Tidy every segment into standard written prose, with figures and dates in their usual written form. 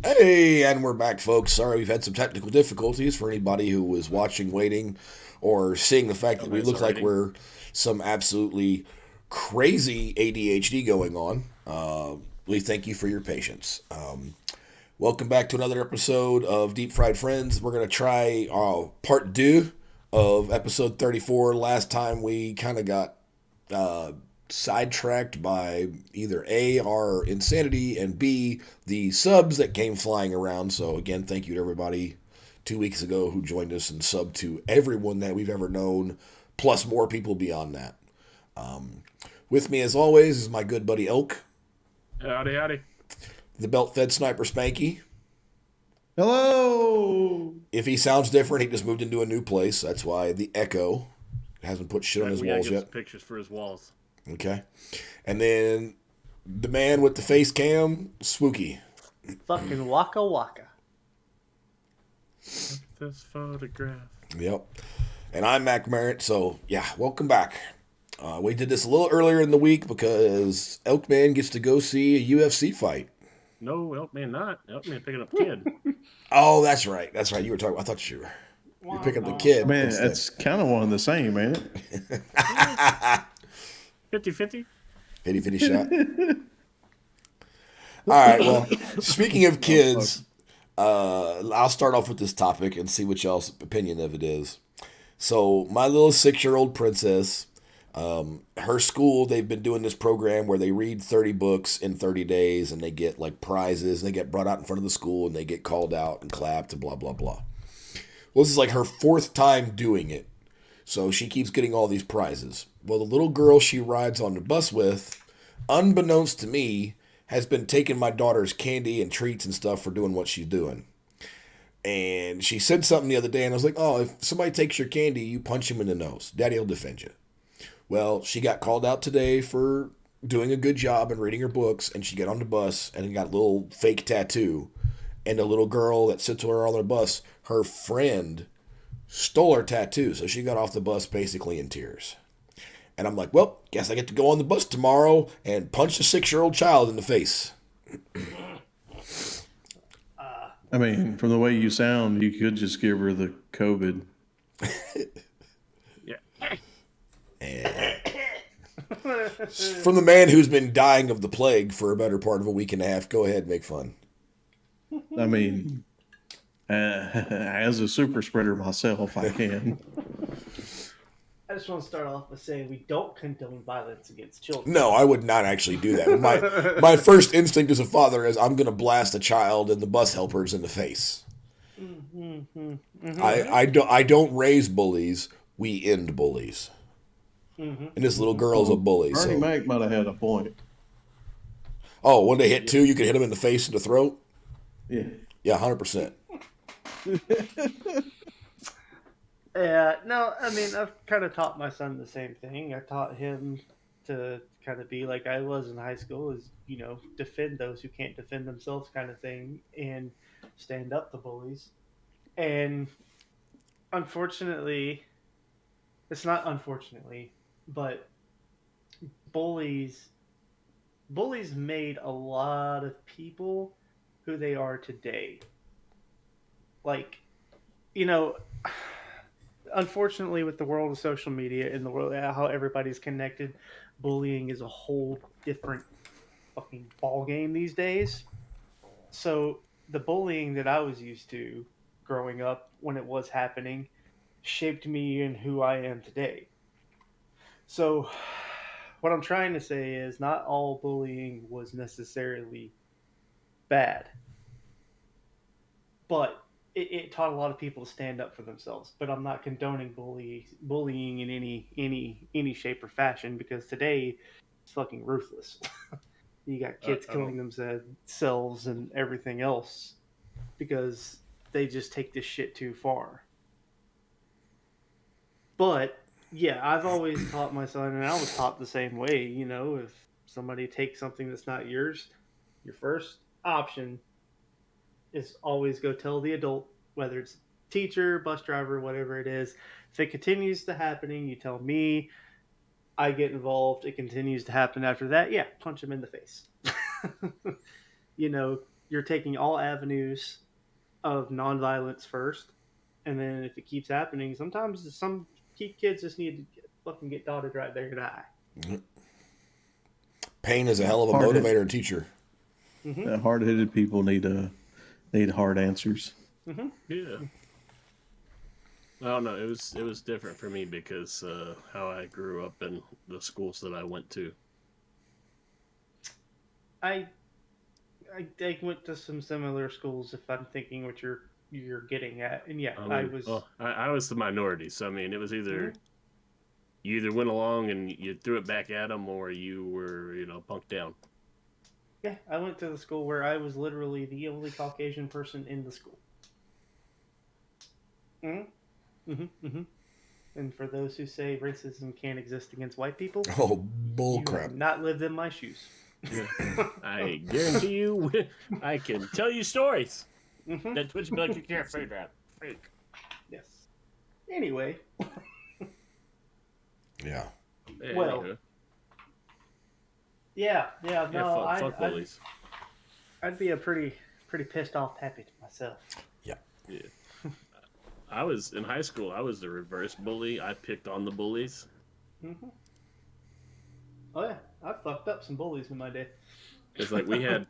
Hey, and we're back, folks. Sorry we've had some technical difficulties for anybody who was watching, waiting, or seeing the fact that we Dumbass look like already. we're some absolutely crazy ADHD going on. We thank you for your patience. Welcome back to another episode of Deep Fried Friends. We're going to try part two of episode 34. Last time we kind of got uh, sidetracked by either A, our insanity, and B, the subs that came flying around. So, again, thank you to everybody 2 weeks ago who joined us and subbed to everyone that we've ever known, plus more people beyond that. With me, as always, is my good buddy Elk, Howdy, howdy. the belt fed sniper Spanky. Hello. If he sounds different, he just moved into a new place. That's why the echo hasn't put shit on his We gotta walls get yet. some pictures for his walls. Okay. And then the man with the face cam, Swooky. Fucking waka waka. Look at this photograph. Yep. And I'm Mac Merritt. So, yeah, welcome back. We did this a little earlier in the week because Elkman gets to go see a UFC fight. No, Elkman not. Elkman picking up kid. Oh, that's right. That's right. You were talking. I thought you're Womp picking up the womp. kid Man, instead. it's kind of one and the same, ain't Yeah, 50-50. 50-50 shot. it? All right. Well, speaking of Motherfucker. kids, I'll start off with this topic and see what y'all's opinion of it is. So, my little 6-year-old princess, her school, they've been doing this program where they read 30 books in 30 days and they get like prizes and they get brought out in front of the school and they get called out and clapped and blah, blah, blah. Well, this is like her fourth time doing it. So she keeps getting all these prizes. Well, the little girl she rides on the bus with, unbeknownst to me, has been taking my daughter's candy and treats and stuff for doing what she's doing. And she said something the other day, and I was like, oh, if somebody takes your candy, you punch him in the nose. Daddy will defend you. Well, she got called out today for doing a good job and reading her books, and she got on the bus and got a little fake tattoo. And the little girl that sits with her on the bus, her friend stole her tattoo, so she got off the bus basically in tears. And I'm like, well, guess I get to go on the bus tomorrow and punch a 6-year-old child in the face. I mean, from the way you sound, you could just give her the COVID. Yeah. And from the man who's been dying of the plague for a better part of a week and a half, go ahead, make fun. I mean, as a super spreader myself, I can. I just want to start off by saying we don't condone violence against children. No, I would not actually do that. My first instinct as a father is I'm going to blast a child and the bus helpers in the face. Mm-hmm. Mm-hmm. I don't raise bullies. We end bullies. Mm-hmm. And this little girl's a Well, bully. Bernie So, Mac might have had a point. oh, when they hit two, you can hit them in the face and the throat. Yeah. Yeah, 100%. Yeah, no, I mean, I've kind of taught my son the same thing. I taught him to kind of be like I was in high school, is, defend those who can't defend themselves kind of thing, and stand up to bullies. And unfortunately, it's not unfortunately, but bullies bullies made a lot of people who they are today. Like, you know, unfortunately, with the world of social media and the world how everybody's connected, bullying is a whole different fucking ball game these days. So the bullying that I was used to growing up when it was happening shaped me in who I am today. So what I'm trying to say is not all bullying was necessarily bad, but it taught a lot of people to stand up for themselves. But I'm not condoning bullying in any shape or fashion, because today it's fucking ruthless. You got kids Oh, killing themselves and everything else because they just take this shit too far. But yeah, I've always taught my son, and I was taught the same way. If somebody takes something that's not yours, your first option is always go tell the adult, whether it's teacher, bus driver, whatever it is. If it continues to happening, you tell me. I get involved. It continues to happen after that. Yeah, punch him in the face. you know, you're taking all avenues of nonviolence first, and then if it keeps happening, sometimes some kids just need to fucking get dotted right there and die. Pain is a hell of a motivator and teacher. Mm-hmm. Hard-headed people need hard answers. Mm-hmm. Yeah. Well, no, it was different for me because how I grew up and the schools that I went to. I went to some similar schools. If I'm thinking what you're getting at, and yeah, I was. Well, I was the minority, so I mean, it was either Mhm. you either went along and you threw it back at them, or you were punked down. Yeah, I went to the school where I was literally the only Caucasian person in the school. Mm-hmm. Mm-hmm. Mm-hmm. And for those who say racism can't exist against white people, Oh, bull you crap. have not lived in my shoes. Yeah. I guarantee you, I can tell you stories Mm-hmm. that Twitch be like, you can't say that. Fake. Yes. Anyway, Yeah. Well, Anywho. yeah, Yeah, no, fuck bullies. I'd be a pretty pissed off pappy to myself. Yeah. I was in high school. I was the reverse bully. I picked on the bullies. Mm-hmm. Oh yeah, I fucked up some bullies in my day. It's like we had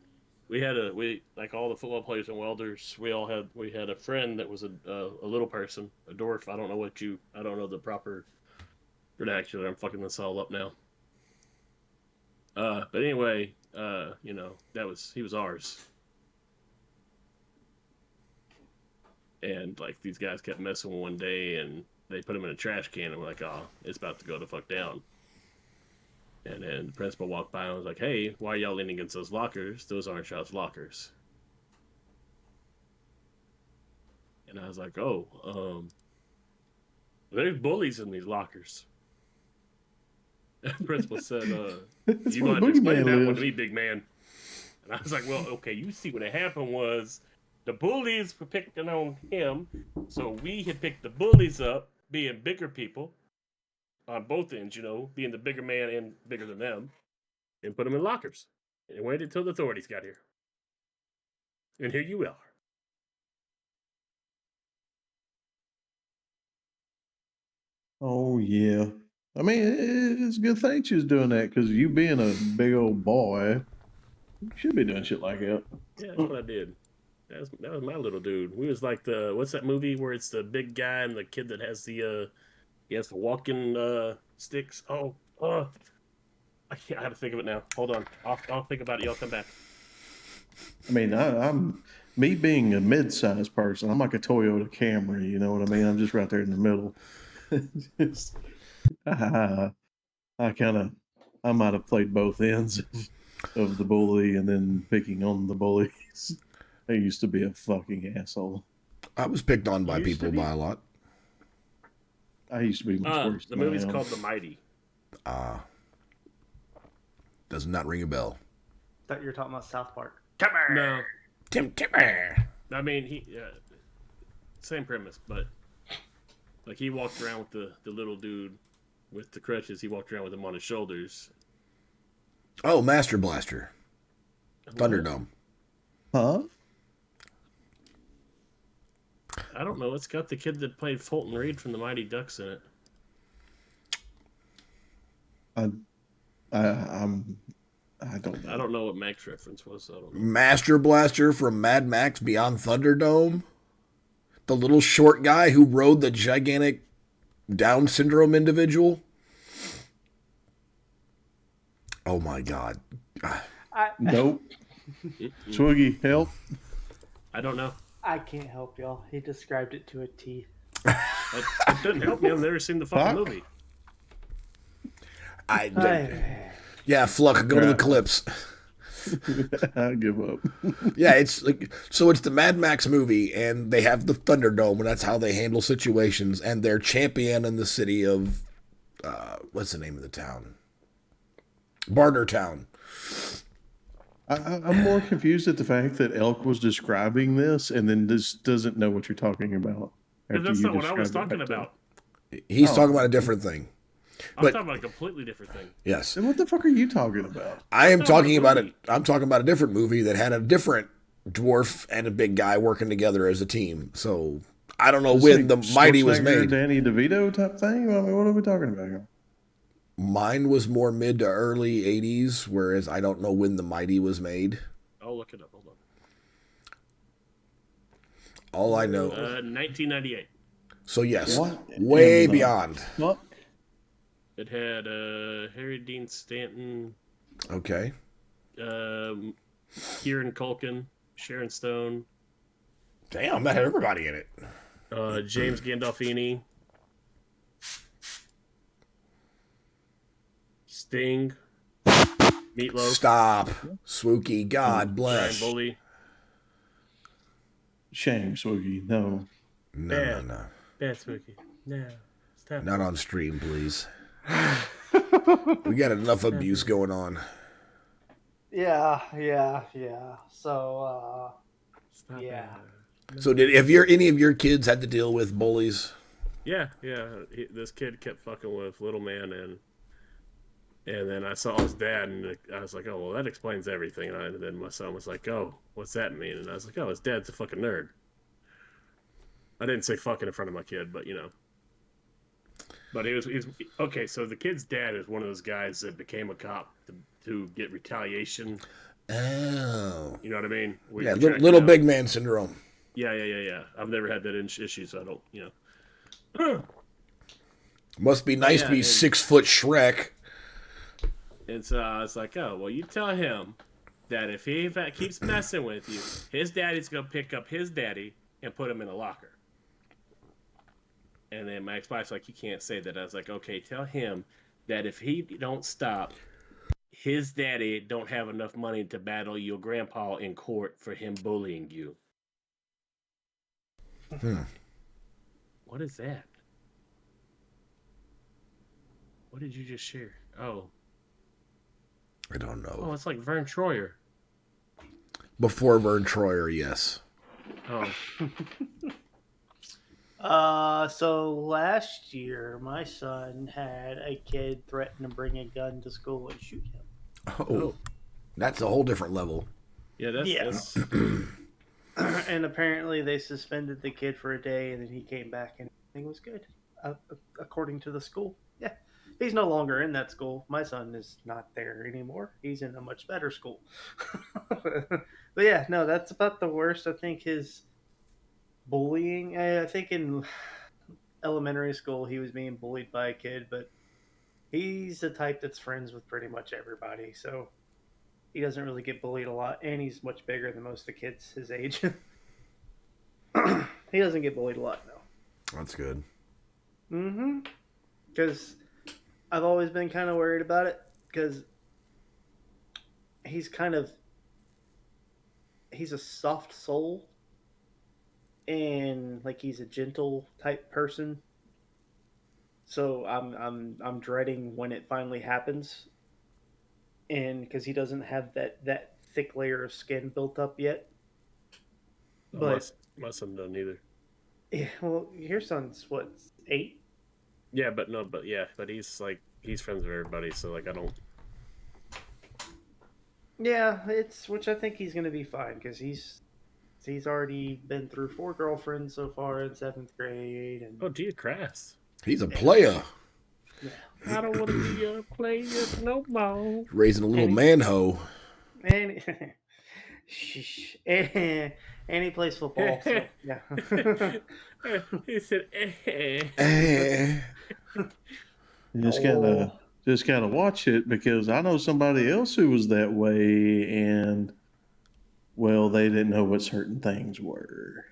like all the football players and welders. We had a friend that was a little person, a dwarf. I don't know the proper vernacular. I'm fucking this all up now. But anyway, he was ours. And like these guys kept messing with one day, and they put him in a trash can, and we're like, "Oh, it's about to go the fuck down." And then the principal walked by and was like, "Hey, why are y'all leaning against those lockers? Those aren't y'all's lockers." And I was like, "Oh, there's bullies in these lockers." And the principal said, That's "You where gonna have to explain Boogeyman that one lives. to me, big man." And I was like, "Well, okay, you see what had happened was." The bullies were picking on him, so we had picked the bullies up, being bigger people on both ends, being the bigger man and bigger than them, and put them in lockers. And waited until the authorities got here. And here you are. Oh yeah. I mean, it's a good thing she was doing that because you being a big old boy, you should be doing shit like that. Yeah, that's what I did. That was my little dude. We was like what's that movie where it's the big guy and the kid that has the he has the walking sticks. I can't. I have to think of it now. Hold on. I'll think about it. Y'all come back. I mean, I'm me being a mid-sized person. I'm like a Toyota Camry. You know what I mean? I'm just right there in the middle. Just, I might have played both ends of the bully and then picking on the bullies. I used to be a fucking asshole. I was picked on by Used to people be? by a lot. I used to be much worse. The than I movie's am. called The Mighty. Does not ring a bell. Thought you were talking about South Park. No, Tim Timmer. I mean same premise, but like he walked around with the little dude with the crutches. He walked around with him on his shoulders. Oh, Master Blaster. Thunderdome. Huh? I don't know. It's got the kid that played Fulton Reed from the Mighty Ducks in it. I don't know. I don't know what Max reference was. So I don't know. Master Blaster from Mad Max Beyond Thunderdome. The little short guy who rode the gigantic Down syndrome individual. Oh my God. Nope. Swiggy, help. I don't know. I can't help y'all. He described it to a T. It doesn't help me. I've never seen the fucking Fuck. movie. Yeah, Fluck, go to the clips. I give up. Yeah, it's like it's the Mad Max movie, and they have the Thunderdome, and that's how they handle situations. And they're champion in the city of what's the name of the town? Bartertown. I'm more confused at the fact that Elk was describing this and then just doesn't know what you're talking about. Because after that's you not what I was described it talking back to him. about. He's Oh. talking about a different thing. I But- was talking about a completely different thing. Yes, Then what the fuck are you talking about? I am That's not talking a about it. movie. I'm talking about a different movie that had a different dwarf and a big guy working together as a team. So I don't know Is when the this Mighty was Schwarzenegger, made. Danny DeVito type thing? I mean, what are we talking about here? Mine was more mid to early 80s, whereas I don't know when the Mighty was made. I'll look it up. Hold on. All I know. 1998. So yes, What? way And, beyond. What? It had Harry Dean Stanton, Okay. Kieran Culkin, Sharon Stone, Damn, that had everybody in it. James Gandolfini, Sting, Meatloaf, Stop. Swooky, God Ryan bless. Bully. Shame, Swoogie. No. No. Bad Smokey. No. Stop. Not on stream, please. We got enough abuse going on. Yeah. So, Stop yeah. it. So have any of your kids had to deal with bullies? Yeah. This kid kept fucking with little man, and then I saw his dad, and I was like, oh, well, that explains everything. And then my son was like, oh, what's that mean? And I was like, oh, his dad's a fucking nerd. I didn't say fucking in front of my kid, but you know. But he's okay. So the kid's dad is one of those guys that became a cop to get retaliation. Oh. You know what I mean? Where Yeah, you track little down- big man syndrome. Yeah. I've never had that issue, so I don't, you know. Must be nice to be and- 6 foot Shrek. And so I was like, oh, well, you tell him that if he keeps messing with you, his daddy's going to pick up his daddy and put him in a locker. And then my ex-wife's like, you can't say that. I was like, okay, tell him that if he don't stop, his daddy don't have enough money to battle your grandpa in court for him bullying you. What is that? What did you just share? Oh, I don't know. it's like Vern Troyer. Before Vern Troyer, yes. Oh, So last year, my son had a kid threaten to bring a gun to school and shoot him. Oh. That's a whole different level. yeah, that's And apparently they suspended the kid for a day, and then he came back and everything was good, according to the school. Yeah, he's no longer in that school. My son is not there anymore. He's in a much better school. But yeah, no, that's about the worst. I think his bullying. I think in elementary school he was being bullied by a kid, but he's the type that's friends with pretty much everybody, so he doesn't really get bullied a lot, and he's much bigger than most of the kids his age. He doesn't get bullied a lot, no. That's good. Because I've always been kind of worried about it, because he's a soft soul, and like he's a gentle type person. So I'm dreading when it finally happens, and because he doesn't have that thick layer of skin built up yet. But my son doesn't either. yeah, well, your son's what, 8? Yeah, but he's friends with everybody, so like I don't. Yeah, which I think he's gonna be fine, because he's already been through 4 girlfriends so far in 7th grade, and Oh, dear Christ! He's a player. I don't want to be a player no more. Raising a little man-ho. and Shh. And he plays football. So, yeah. He said, You just gotta watch it, because I know somebody else who was that way, and well, they didn't know what certain things were,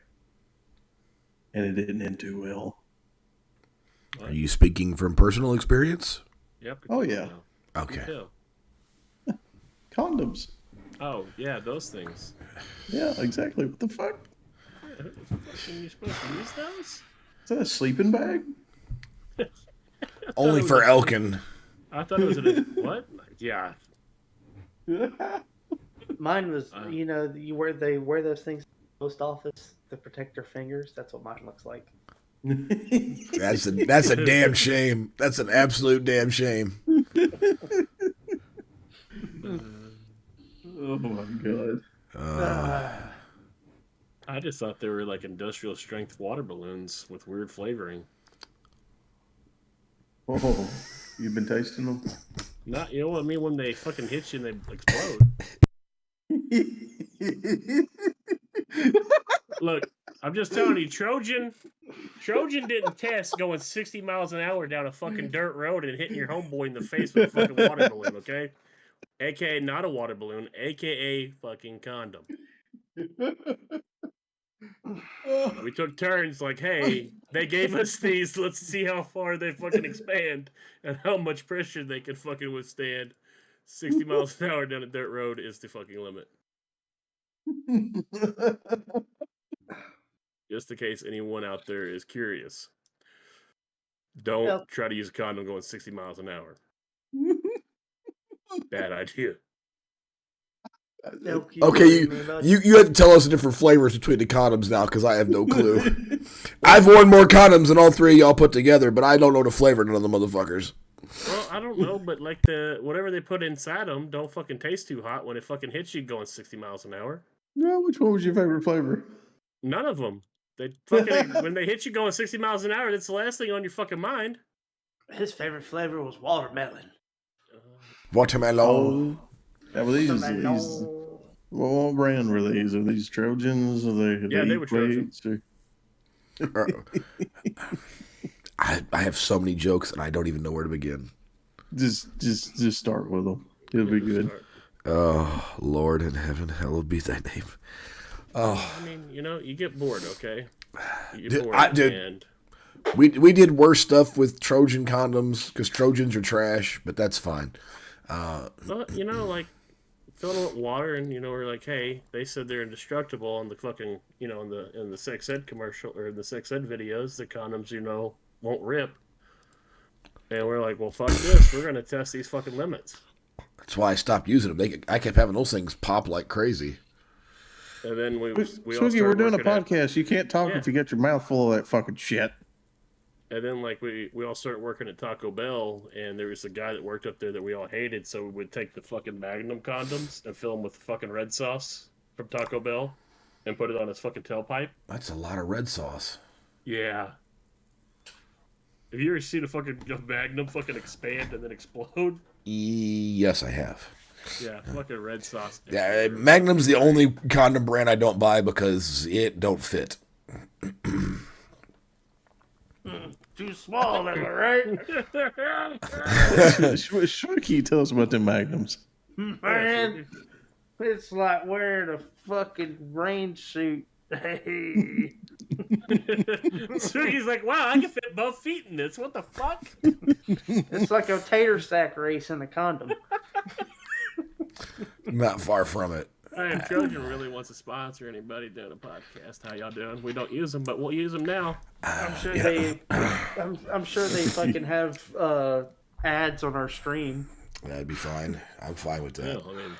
and it didn't end too well. Are you speaking from personal experience? Yep. Oh, yeah. Okay. Condoms. Oh yeah, those things. Yeah, exactly. What the fuck? Who the fuck are you supposed to use those? Is that a sleeping bag? Only for Elkin. I thought it was a what? Yeah. Mine was, you wear those things in the post office to protect their fingers. That's what mine looks like. That's a damn shame. That's an absolute damn shame. Oh my god. I just thought they were like industrial strength water balloons with weird flavoring. Oh, you've been tasting them? Not, you know what I mean? When they fucking hit you and they explode. Look, I'm just telling you, Trojan didn't test going 60 miles an hour down a fucking dirt road and hitting your homeboy in the face with a fucking water balloon, okay? AKA not a water balloon, AKA fucking condom. We took turns like, hey, they gave us these, let's see how far they fucking expand and how much pressure they can fucking withstand. 60 miles an hour down a dirt road is the fucking limit. Just in case anyone out there is curious. Don't try to use a condom going 60 miles an hour. Bad idea. Okay, you have to tell us the different flavors between the condoms now, because I have no clue. I've worn more condoms than all three of y'all put together, but I don't know the flavor of none of the motherfuckers. Well, I don't know, but like whatever they put inside them don't fucking taste too hot when it fucking hits you going 60 miles an hour. No, which one was your favorite flavor? None of them. They fucking when they hit you going 60 miles an hour, that's the last thing on your fucking mind. His favorite flavor was watermelon. Watermelon. Yeah, well, these what brand were these? Are these Trojans? Are they were Trojans. I have so many jokes and I don't even know where to begin. Just start with them. It'll be good. Oh, Lord in heaven, hallowed be thy name. Oh, I mean, you get bored, okay? You get bored, and we did worse stuff with Trojan condoms because Trojans are trash, but that's fine. Well, like filling them with water, and we're like, hey, they said they're indestructible on the fucking, in the sex ed commercial or in the sex ed videos, the condoms, won't rip. And we're like, well, fuck this, we're gonna test these fucking limits. That's why I stopped using them. I kept having those things pop like crazy. And then we Swiggy, we're doing a podcast. You can't talk if you get your mouth full of that fucking shit. And then, like, we all started working at Taco Bell, and there was a guy that worked up there that we all hated, so we would take the fucking Magnum condoms and fill them with fucking red sauce from Taco Bell and put it on his fucking tailpipe. That's a lot of red sauce. Yeah. Have you ever seen a Magnum fucking expand and then explode? Yes, I have. Yeah, fucking red sauce. Yeah, Magnum's the only condom brand I don't buy because it don't fit. Too small, am I right? Shrooky, tell us about the Magnums. Man, it's like wearing a fucking rain suit. Hey. Shrooky's like, wow, I can fit both feet in this. What the fuck? It's like a tater sack race in a condom. Not far from it. Hey, if Trojan really wants to sponsor anybody doing a podcast, how y'all doing? We don't use them, but we'll use them now. I'm sure I'm sure they fucking have ads on our stream. That'd be fine. I'm fine with that. Yeah, I mean,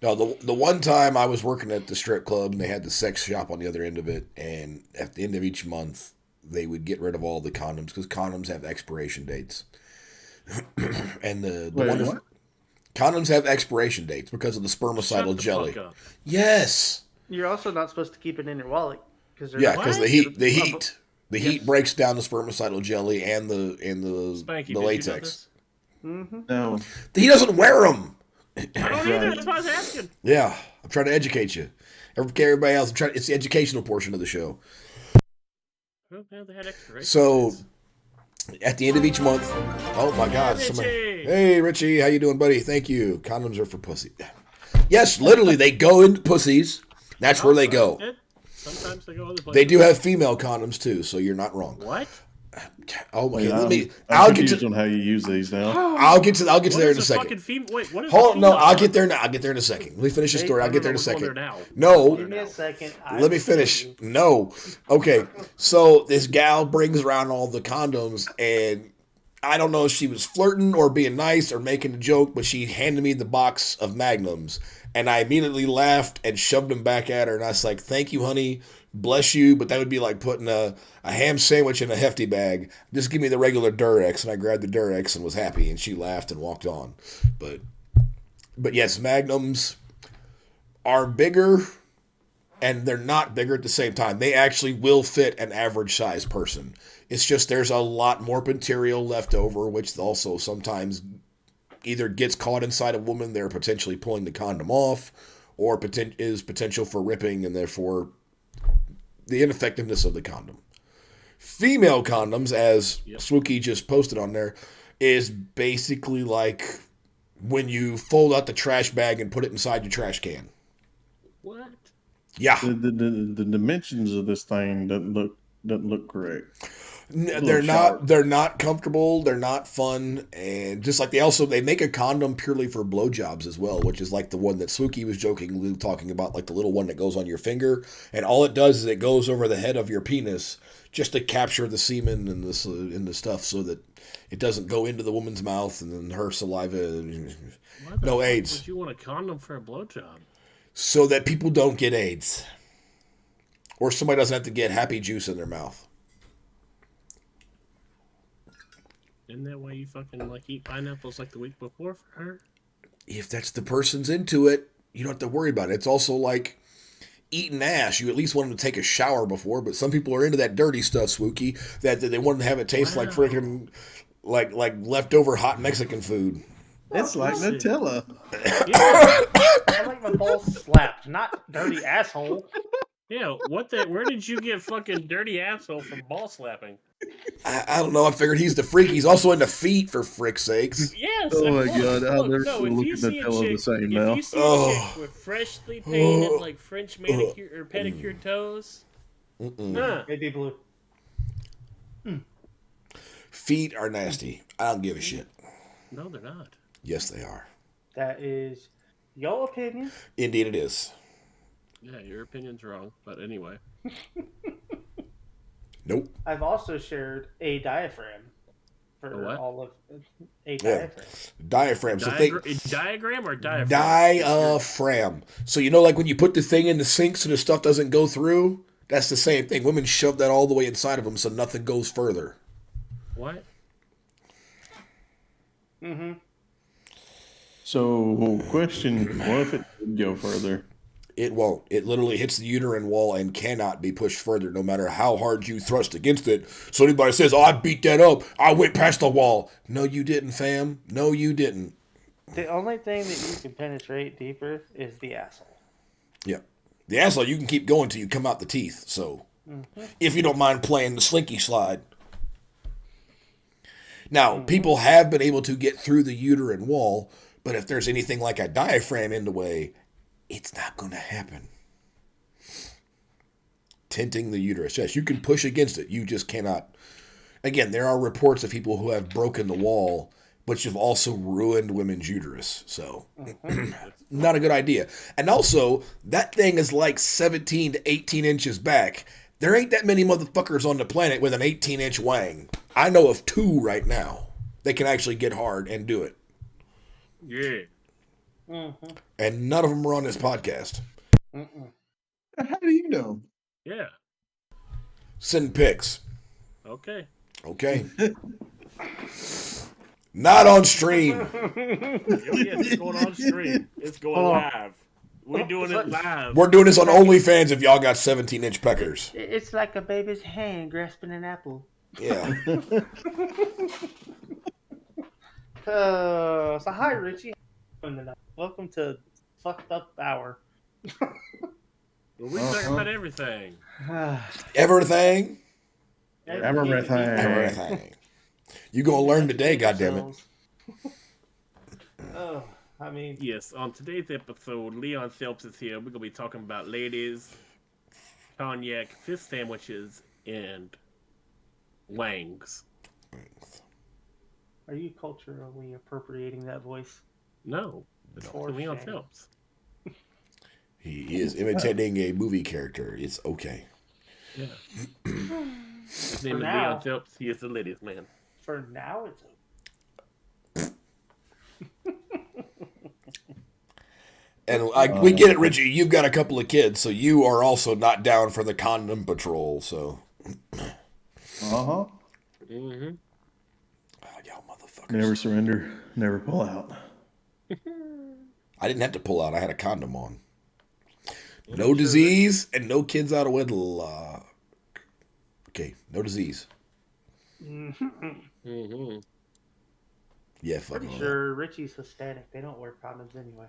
No, the one time I was working at the strip club and they had the sex shop on the other end of it, and at the end of each month they would get rid of all the condoms because condoms have expiration dates. And condoms have expiration dates because of the spermicidal jelly. Yes. You're also not supposed to keep it in your wallet because the heat breaks down the spermicidal jelly and the Spanky, the latex. Mm-hmm. No, he doesn't wear them. I don't either. That's what I was asking. Yeah, I'm trying to educate you. Everybody else, it's the educational portion of the show. Well, they had expiration So, dates. at the end of each month, oh my God, hey Richie, how you doing, buddy? Thank you. Condoms are for pussy. Yes, literally, they go into pussies. That's where they go. Sometimes they go other places. They do have female condoms too, so you're not wrong. What? Oh my I'm God! I'll get to on how you use these now. I'll get to there in a second. Wait, what is Hold on, no, I'll get there now. I'll get there in a second. Let me finish the story. I'll get there in a second. No, Give me a second. let me finish. No. Okay. So this gal brings around all the condoms, and I don't know if she was flirting or being nice or making a joke, but she handed me the box of Magnums, and I immediately laughed and shoved them back at her, and I was like, "Thank you, honey. Bless you." But that would be like putting a ham sandwich in a hefty bag. Just give me the regular Duex, and I grabbed the Duex and was happy, and she laughed and walked on. But yes, Magnums are bigger, and they're not bigger at the same time. They actually will fit an average size person. It's just there's a lot more material left over, which also sometimes either gets caught inside a woman, they're potentially pulling the condom off, or is potential for ripping, and therefore the ineffectiveness of the condom. Female condoms, as Swookie just posted on there, is basically like when you fold out the trash bag and put it inside your trash can. What? Yeah. The dimensions of this thing doesn't look correct. They're not comfortable. They're not fun, and just like they make a condom purely for blowjobs as well, which is like the one that Swookie was jokingly talking about, like the little one that goes on your finger, and all it does is it goes over the head of your penis just to capture the semen and the stuff, so that it doesn't go into the woman's mouth and then her saliva. No AIDS. Would you want a condom for a blowjob? So that people don't get AIDS, or somebody doesn't have to get happy juice in their mouth. Isn't that why you fucking like eat pineapples like the week before for her? If that's the person's into it, you don't have to worry about it. It's also like eating ass. You at least want them to take a shower before, but some people are into that dirty stuff, Swookie, that they want to have it taste like freaking like leftover hot Mexican food. It's like Nutella. I like my balls slapped, not dirty asshole. Yeah, where did you get fucking dirty asshole from ball slapping? I don't know. I figured he's the freak. He's also into feet, for frick's sakes. Yes. Oh my god, I'll never if you look at see a Nutella chick, the same if now. you see a chick with freshly painted like French manicure or pedicure toes, They'd be blue. Feet are nasty. I don't give a shit. No, they're not. Yes, they are. That is your opinion. Indeed, it is. Yeah, your opinion's wrong, but anyway. Nope. I've also shared a diaphragm for what? all of a diaphragm. Diaphragm. So Diagram or diaphragm? Diaphragm. So you know, like when you put the thing in the sink so the stuff doesn't go through. That's the same thing. Women shove that all the way inside of them so nothing goes further. What? Mm-hmm. So, question: what if it did go further? It won't. It literally hits the uterine wall and cannot be pushed further, no matter how hard you thrust against it. So anybody says, "Oh, I beat that up. I went past the wall." No, you didn't, fam. No, you didn't. The only thing that you can penetrate deeper is the asshole. Yeah. The asshole, you can keep going till you come out the teeth. So, if you don't mind playing the slinky slide. Now, people have been able to get through the uterine wall, but if there's anything like a diaphragm in the way, it's not going to happen. Tenting the uterus. Yes, you can push against it. You just cannot. Again, there are reports of people who have broken the wall, but you've also ruined women's uterus. So, not a good idea. And also, that thing is like 17 to 18 inches back. There ain't that many motherfuckers on the planet with an 18-inch wang. I know of 2 right now. They can actually get hard and do it. Yeah. And none of them are on this podcast. How do you know? Yeah. Send pics. Okay. Okay. Not on stream. It's going on stream. It's going live. We're doing it live. We're doing this on OnlyFans if y'all got 17-inch peckers. It's like a baby's hand grasping an apple. Yeah. So hi Richie. Welcome to Fucked Up Hour. We talk about everything. Everything. Everything. You gonna learn today, goddammit. Oh, I mean, Yes, on today's episode, Leon Phelps is here. We're going to be talking about ladies, cognac, fish sandwiches, and wangs. are you culturally appropriating that voice? No, it's For Leon shame. Phelps. He is imitating a movie character. It's okay. Yeah. His name is now. Leon Phelps. He is the ladies' man. For now, it's And we get it, Richie. You've got a couple of kids, so you are also not down for the condom patrol. So, Mm-hmm. y'all motherfuckers. Never surrender, never pull out. I didn't have to pull out. I had a condom on. No disease and no kids out of wedlock. Okay, no disease. Mm-hmm. Yeah, fuck Pretty all sure Richie's Hispanic. They don't wear condoms anyway.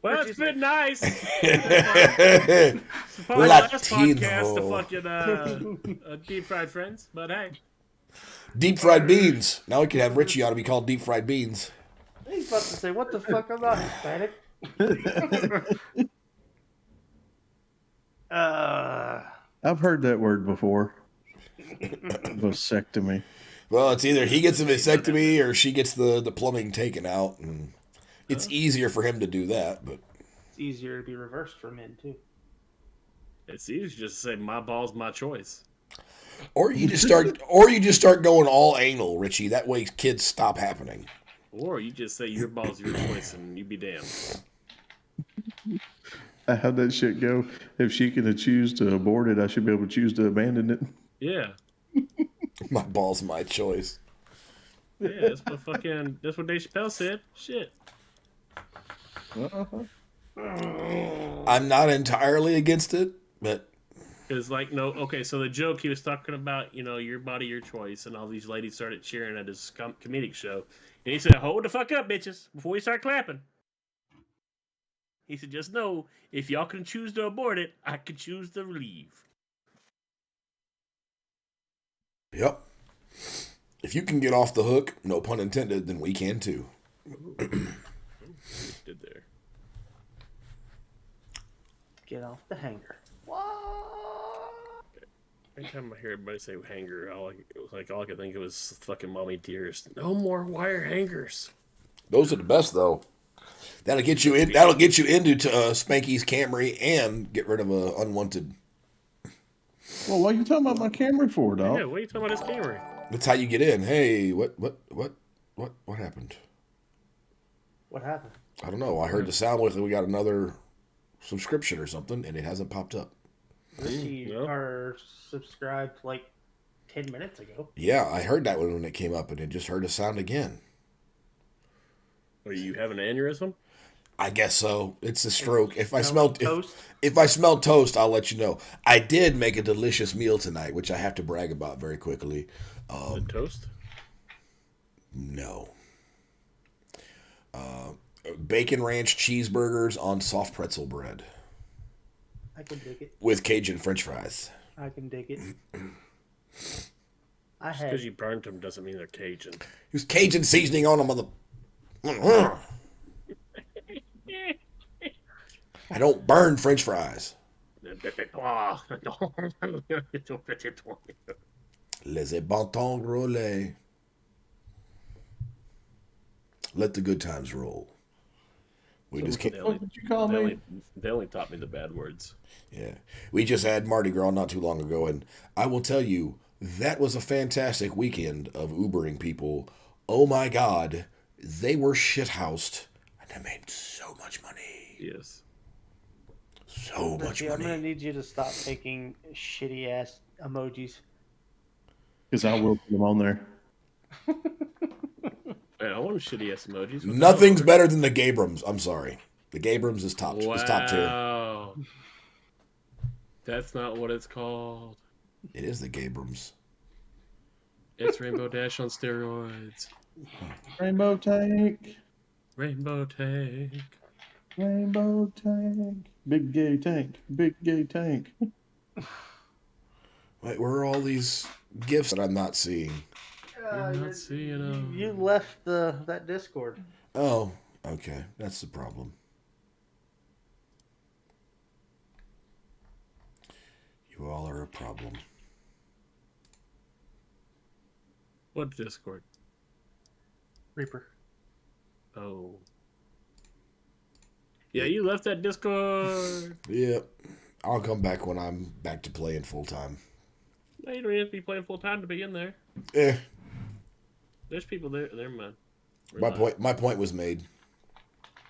Well, it's Richie's been nice. that. It's probably the last Latino. podcast to fucking deep fried friends, but hey. Deep fried beans. Now we can have Richie on to be called deep fried beans. He's about to say, "What the fuck? I'm not Hispanic." I've heard that word before. Vasectomy. Well, it's either he gets a vasectomy or she gets the plumbing taken out, and it's easier for him to do that. But It's easier to be reversed for men too. It's easy just to say my ball's my choice. or you just start going all anal, Richie. That way, kids stop happening. Or you just say your ball's your choice and you be damned. How'd that shit go? If she can choose to abort it, I should be able to choose to abandon it. Yeah. My ball's my choice. Yeah, that's what Dave Chappelle said. Shit. I'm not entirely against it, but It's like, no, okay, so the joke he was talking about, your body, your choice, and all these ladies started cheering at his comedic show. And he said, hold the fuck up, bitches, before we start clapping. He said, just know, if y'all can choose to abort it, I can choose to leave. yep. If you can get off the hook, no pun intended, then we can too. Did there. Get off the hanger. Every time I hear everybody say hanger, all I could think of was fucking mommy tears. No more wire hangers. Those are the best, though. That'll get you in. That'll get you into Spanky's Camry and get rid of a unwanted. Well, what are you talking about my Camry for, dog? Yeah, what are you talking about this Camry? That's how you get in. Hey, what happened? What happened? I don't know. I heard the sound like we got another subscription or something, and it hasn't popped up. Richie no. are subscribed like 10 minutes ago. Yeah, I heard that when it came up, and it just heard a sound again. Are you having an aneurysm? I guess so. It's a stroke. If I Smelling smell toast. if I smell toast, I'll let you know. I did make a delicious meal tonight, which I have to brag about very quickly. The toast? No. Bacon ranch cheeseburgers on soft pretzel bread I can dig it. with Cajun French fries. I can dig it. I Just had because you burnt them doesn't mean they're Cajun. Use Cajun seasoning on them, mother. I don't burn French fries. Laissez bon temps rouler. Let the good times roll. We just can't. What did you call me? They only taught me the bad words. Yeah. We just had Mardi Gras not too long ago, and I will tell you, that was a fantastic weekend of Ubering people. Oh my God. They were shithoused, and they made so much money. Yes. So much Richie, I'm gonna money. need you to stop making shitty ass emojis. Because I will put them on there. Man, I want shitty ass emojis. Nothing's better than the Gabrams. I'm sorry. The Gabrams is top. Is top tier. Wow. That's not what it's called. It is the Gabrams. It's Rainbow Dash on steroids. Rainbow tank. Rainbow Tank. Rainbow tank. Big gay tank. Big gay tank. Wait, where are all these gifts that I'm not seeing? I'm not seeing them. You left that Discord. Oh, okay. That's the problem. You all are a problem. What Discord? Reaper. Oh. Yeah, you left that Discord. Yep. I'll come back when I'm back to playing full time. No, you don't have to be playing full time to be in there. Eh. There's people there. Never mind. My point was made.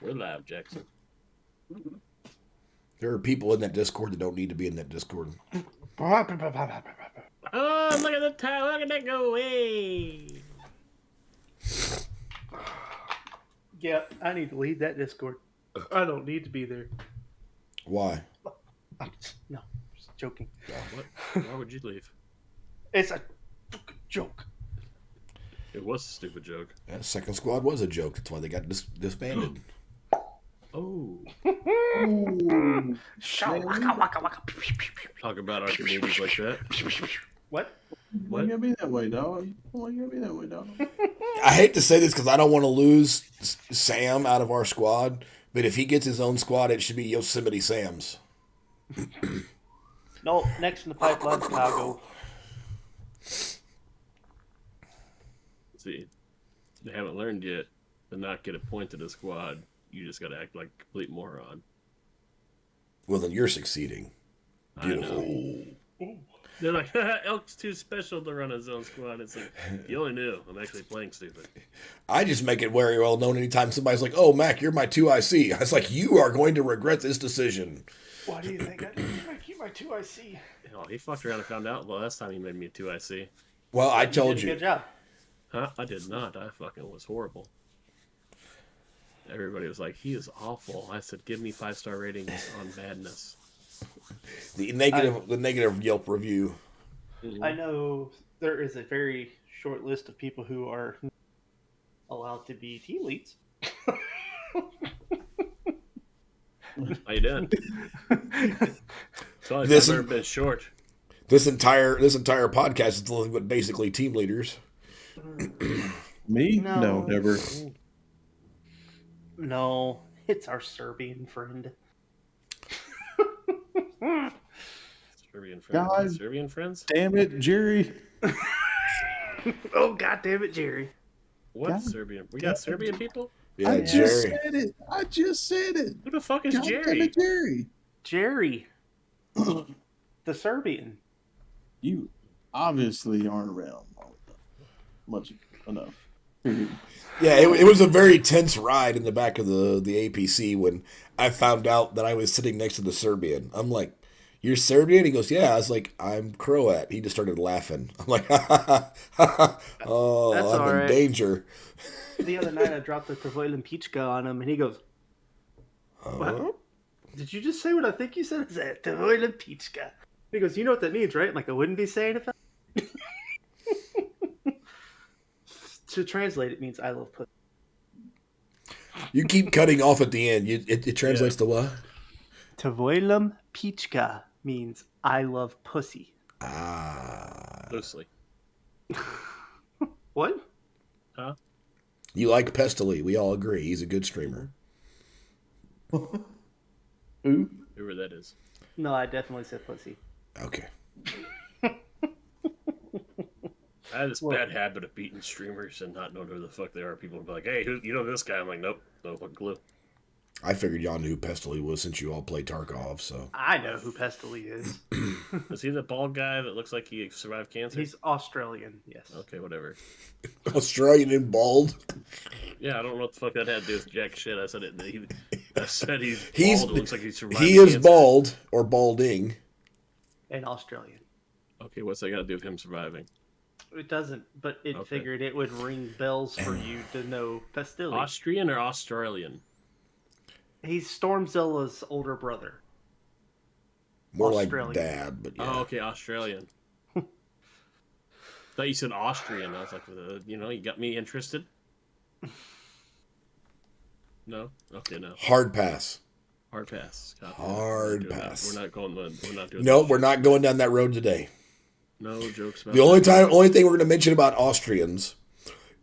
We're live, Jackson. There are people in that Discord that don't need to be in that Discord. Oh, look at the time. Look at that go. Hey. Yeah, I need to leave that Discord. I don't need to be there. Why? No, just joking. What? Why would you leave? It's a fucking joke. It was a stupid joke. Yeah, second squad was a joke. That's why they got disbanded. Oh. Ooh, Shout, man, waka, waka, waka. Talk about our communities like that. What? why you gotta be that way, dog? Why you gotta be that way, dog? I hate to say this because I don't want to lose Sam out of our squad, but if he gets his own squad, it should be Yosemite Sam's. No, next in the pipeline, Chicago. See, they haven't learned yet to not get appointed a squad. You just got to act like a complete moron. Well, then you're succeeding. I know. They're like, Elk's too special to run his own squad. It's like, you only knew. I'm actually playing stupid. I just make it very well known anytime somebody's like, oh, Mac, you're my 2IC. I was like, you are going to regret this decision. Why do you think I didn't make my 2IC? Oh, he fucked around and found out the last time he made me a 2IC. Well, I told Did a you. good job. Huh? I did not. I fucking was horrible. Everybody was like, he is awful. I said, give me 5-star ratings on badness. The negative Yelp review. I know there is a very short list of people who are allowed to be team leads. How you doing? So I've This- never been short. This entire podcast is nothing but basically team leaders. Me? No. No, never. No, it's our Serbian friend. Serbian friends. God. Serbian friends? Damn it, Jerry. Oh, God damn it, Jerry. What God. Serbian? We got Serbian people? Yeah, I just Jerry. said it. I just said it. Who the fuck is God damn Jerry? it, Jerry. Jerry. The Serbian. You obviously aren't around much enough. Period. Yeah, it was a very tense ride in the back of the APC when I found out that I was sitting next to the Serbian. I'm like, you're Serbian? He goes, yeah. I was like, I'm Croat. He just started laughing. I'm like, ha ha ha ha. Oh, That's I'm all in right. danger. The other night I dropped the Travoilan Pichka on him, and he goes, Huh? did you just say what I think you said? I said, Travoilan Pichka. He goes, you know what that means, right? Like, I wouldn't be saying it. To translate, it means I love pussy. You keep cutting off at the end. It translates to what? Travoilan Pichka means I love pussy. Ah. Loosely. What? Huh? You like Pestily. We all agree. He's a good streamer. Who? Whoever that is. No, I definitely said pussy. Okay. I had this bad habit of beating streamers and not knowing who the fuck they are. People would be like, hey, who, you know this guy? I'm like, nope, no fucking clue. I figured y'all knew who Pestily was since you all play Tarkov, so. I know who Pestily is. Is he the bald guy that looks like he survived cancer? He's Australian, yes. Okay, whatever. Australian and bald. Yeah, I don't know what the fuck that had to do with jack shit. I said it. I said he's bald. He's It looks like he survived he is cancer. bald or balding. And Australian. Okay, what's that got to do with him surviving? It doesn't, but it Okay. figured it would ring bells for you to know Pestily. Austrian or Australian? He's Stormzilla's older brother. More Australian. like dad, but yeah. Oh, okay, Australian. Thought you said Austrian. I was like, you got me interested. No? Okay, no. Hard pass. Hard pass. Copy. Hard We're not doing that. pass. We're not going. We're not doing. No, that. we're not going down that road today. No jokes about The only thing we're going to mention about Austrians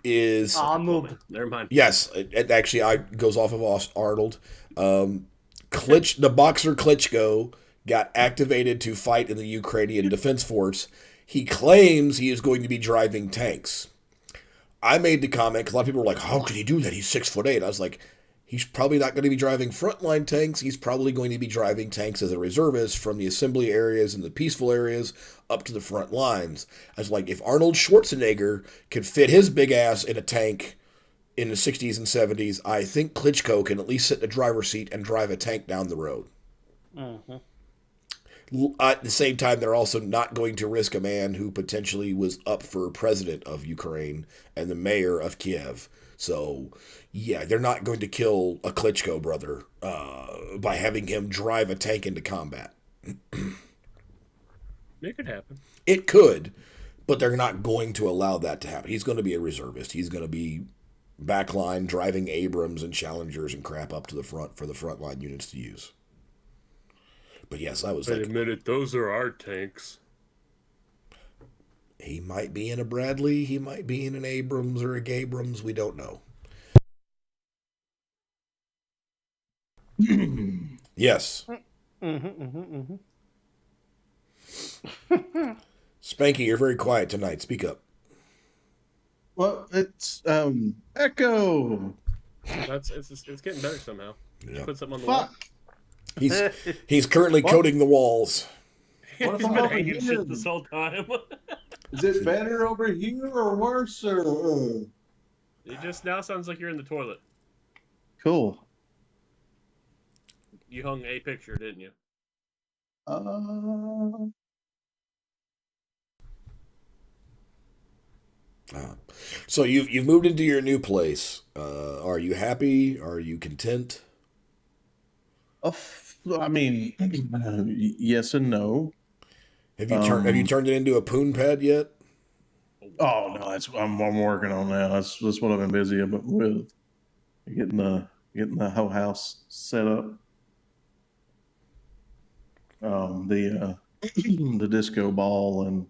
is Arnold. Never mind. yes, it actually goes off of Arnold. The boxer Klitschko got activated to fight in the Ukrainian Defense Force. He claims he is going to be driving tanks. I made the comment because a lot of people were like, "How could he do that? He's 6'8". I was like, he's probably not going to be driving frontline tanks. He's probably going to be driving tanks as a reservist from the assembly areas and the peaceful areas up to the front lines. I was like, if Arnold Schwarzenegger could fit his big ass in a tank in the 60s and 70s, I think Klitschko can at least sit in the driver's seat and drive a tank down the road. Mm-hmm. At the same time, they're also not going to risk a man who potentially was up for president of Ukraine and the mayor of Kiev. So, yeah, they're not going to kill a Klitschko brother by having him drive a tank into combat. It could happen. It could, but they're not going to allow that to happen. He's going to be a reservist. He's going to be backline driving Abrams and Challengers and crap up to the front for the frontline units to use. But yes, I was Wait like, a minute, those are our tanks. he might be in a Bradley, he might be in an Abrams or a Gabrams, we don't know. Yes. Spanky, you're very quiet tonight. Speak up. Well, it's Echo. It's getting better somehow. Yeah. Put something on the wall. Fuck. He's currently coating the walls. What He's if I'm been over hanging here? shit this whole time. Is it better over here or worse? Or... It just now sounds like you're in the toilet. Cool. You hung a picture, didn't you? So you've moved into your new place. Are you happy? Are you content? I mean, yes and no. Have you turned it into a poon pad yet? Oh no, I'm working on that. That's what I've been busy about with getting the whole house set up. The the disco ball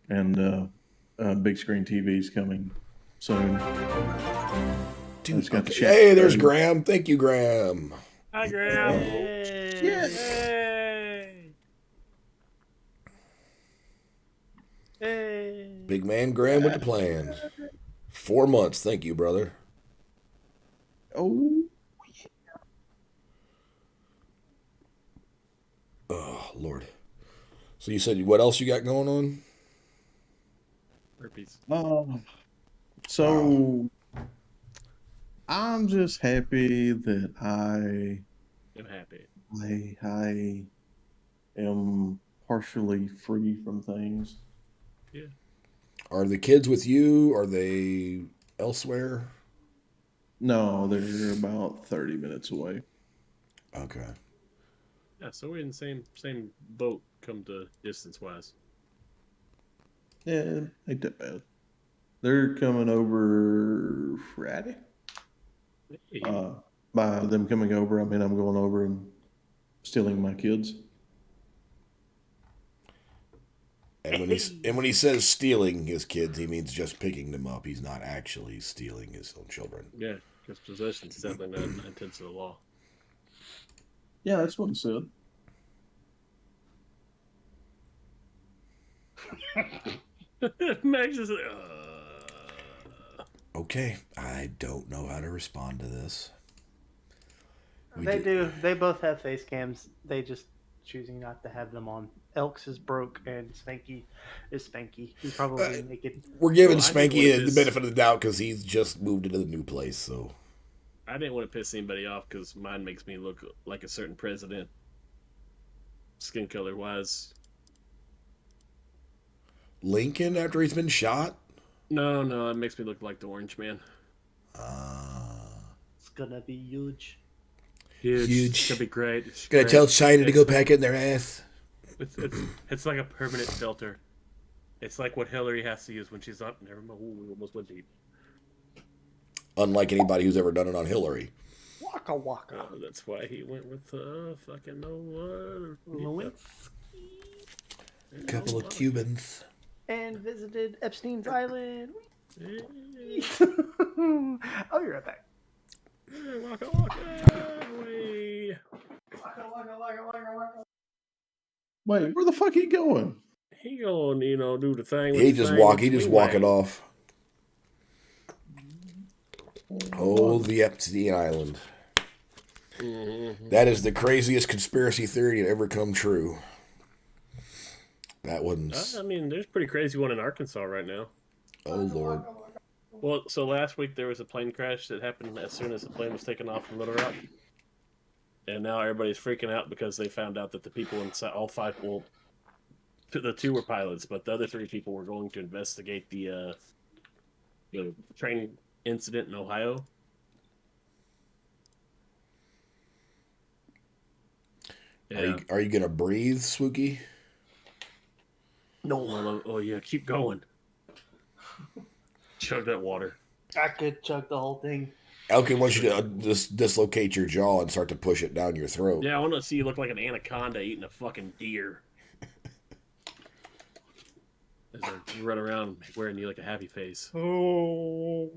and big screen TVs coming soon. Dude, got the okay. shit Hey, there's ready. Graham. Thank you, Graham. Hi, Graham. Shit. Hey. Big man Graham with the plan. 4 months. Thank you, brother. Oh, Oh, Lord. So you said what else you got going on? Herpes. so I'm just happy that I'm happy. I am partially free from things. Yeah. Are the kids with you? Are they elsewhere? No, they're about 30 minutes away. Okay. Yeah, so we're in the same boat come to distance wise. Yeah, ain't that bad. They're coming over Friday. Hey. By them coming over, I mean I'm going over and stealing my kids. And when he says stealing his kids, he means just picking them up. He's not actually stealing his own children. Yeah, because possession is definitely not intents of the law. Yeah, that's what he said. Max is Okay, I don't know how to respond to this. They both have face cams. They just choosing not to have them on. Elks is broke and Spanky is Spanky. He's probably naked. We're giving Well, I didn't Spanky want the this- benefit of the doubt because he's just moved into the new place. So I didn't want to piss anybody off because mine makes me look like a certain president, skin color wise. Lincoln, after he's been shot. No, it makes me look like the Orange Man. It's gonna be huge. Huge. Huge. It's gonna be great. It's Gonna great. tell China to go It's- pack it in their ass. It's like a permanent filter. It's like what Hillary has to use when she's up. Never mind. Ooh, we almost went deep. Unlike anybody who's ever done it on Hillary. Waka waka. That's why he went with fucking no Lewinsky. A couple of Cubans. And visited Epstein's Island. I'll be right back. Waka waka. Wee. Wait, where the fuck he going? He gonna do the thing. He just walk it off. Oh, the Epstein Island. Mm-hmm. That is the craziest conspiracy theory to ever come true. That one's... I mean, there's a pretty crazy one in Arkansas right now. Oh, Lord. Well, so last week there was a plane crash that happened as soon as the plane was taken off from Little Rock. And now everybody's freaking out because they found out that the people inside, all five, well, the two were pilots, but the other three people were going to investigate the train incident in Ohio. Yeah. Are you gonna breathe, Swooky? No. Oh yeah, keep going. Chug that water. I could chug the whole thing. Elkin wants you to dislocate your jaw and start to push it down your throat. Yeah, I want to see you look like an anaconda eating a fucking deer. As I run around wearing you like a happy face. Oh.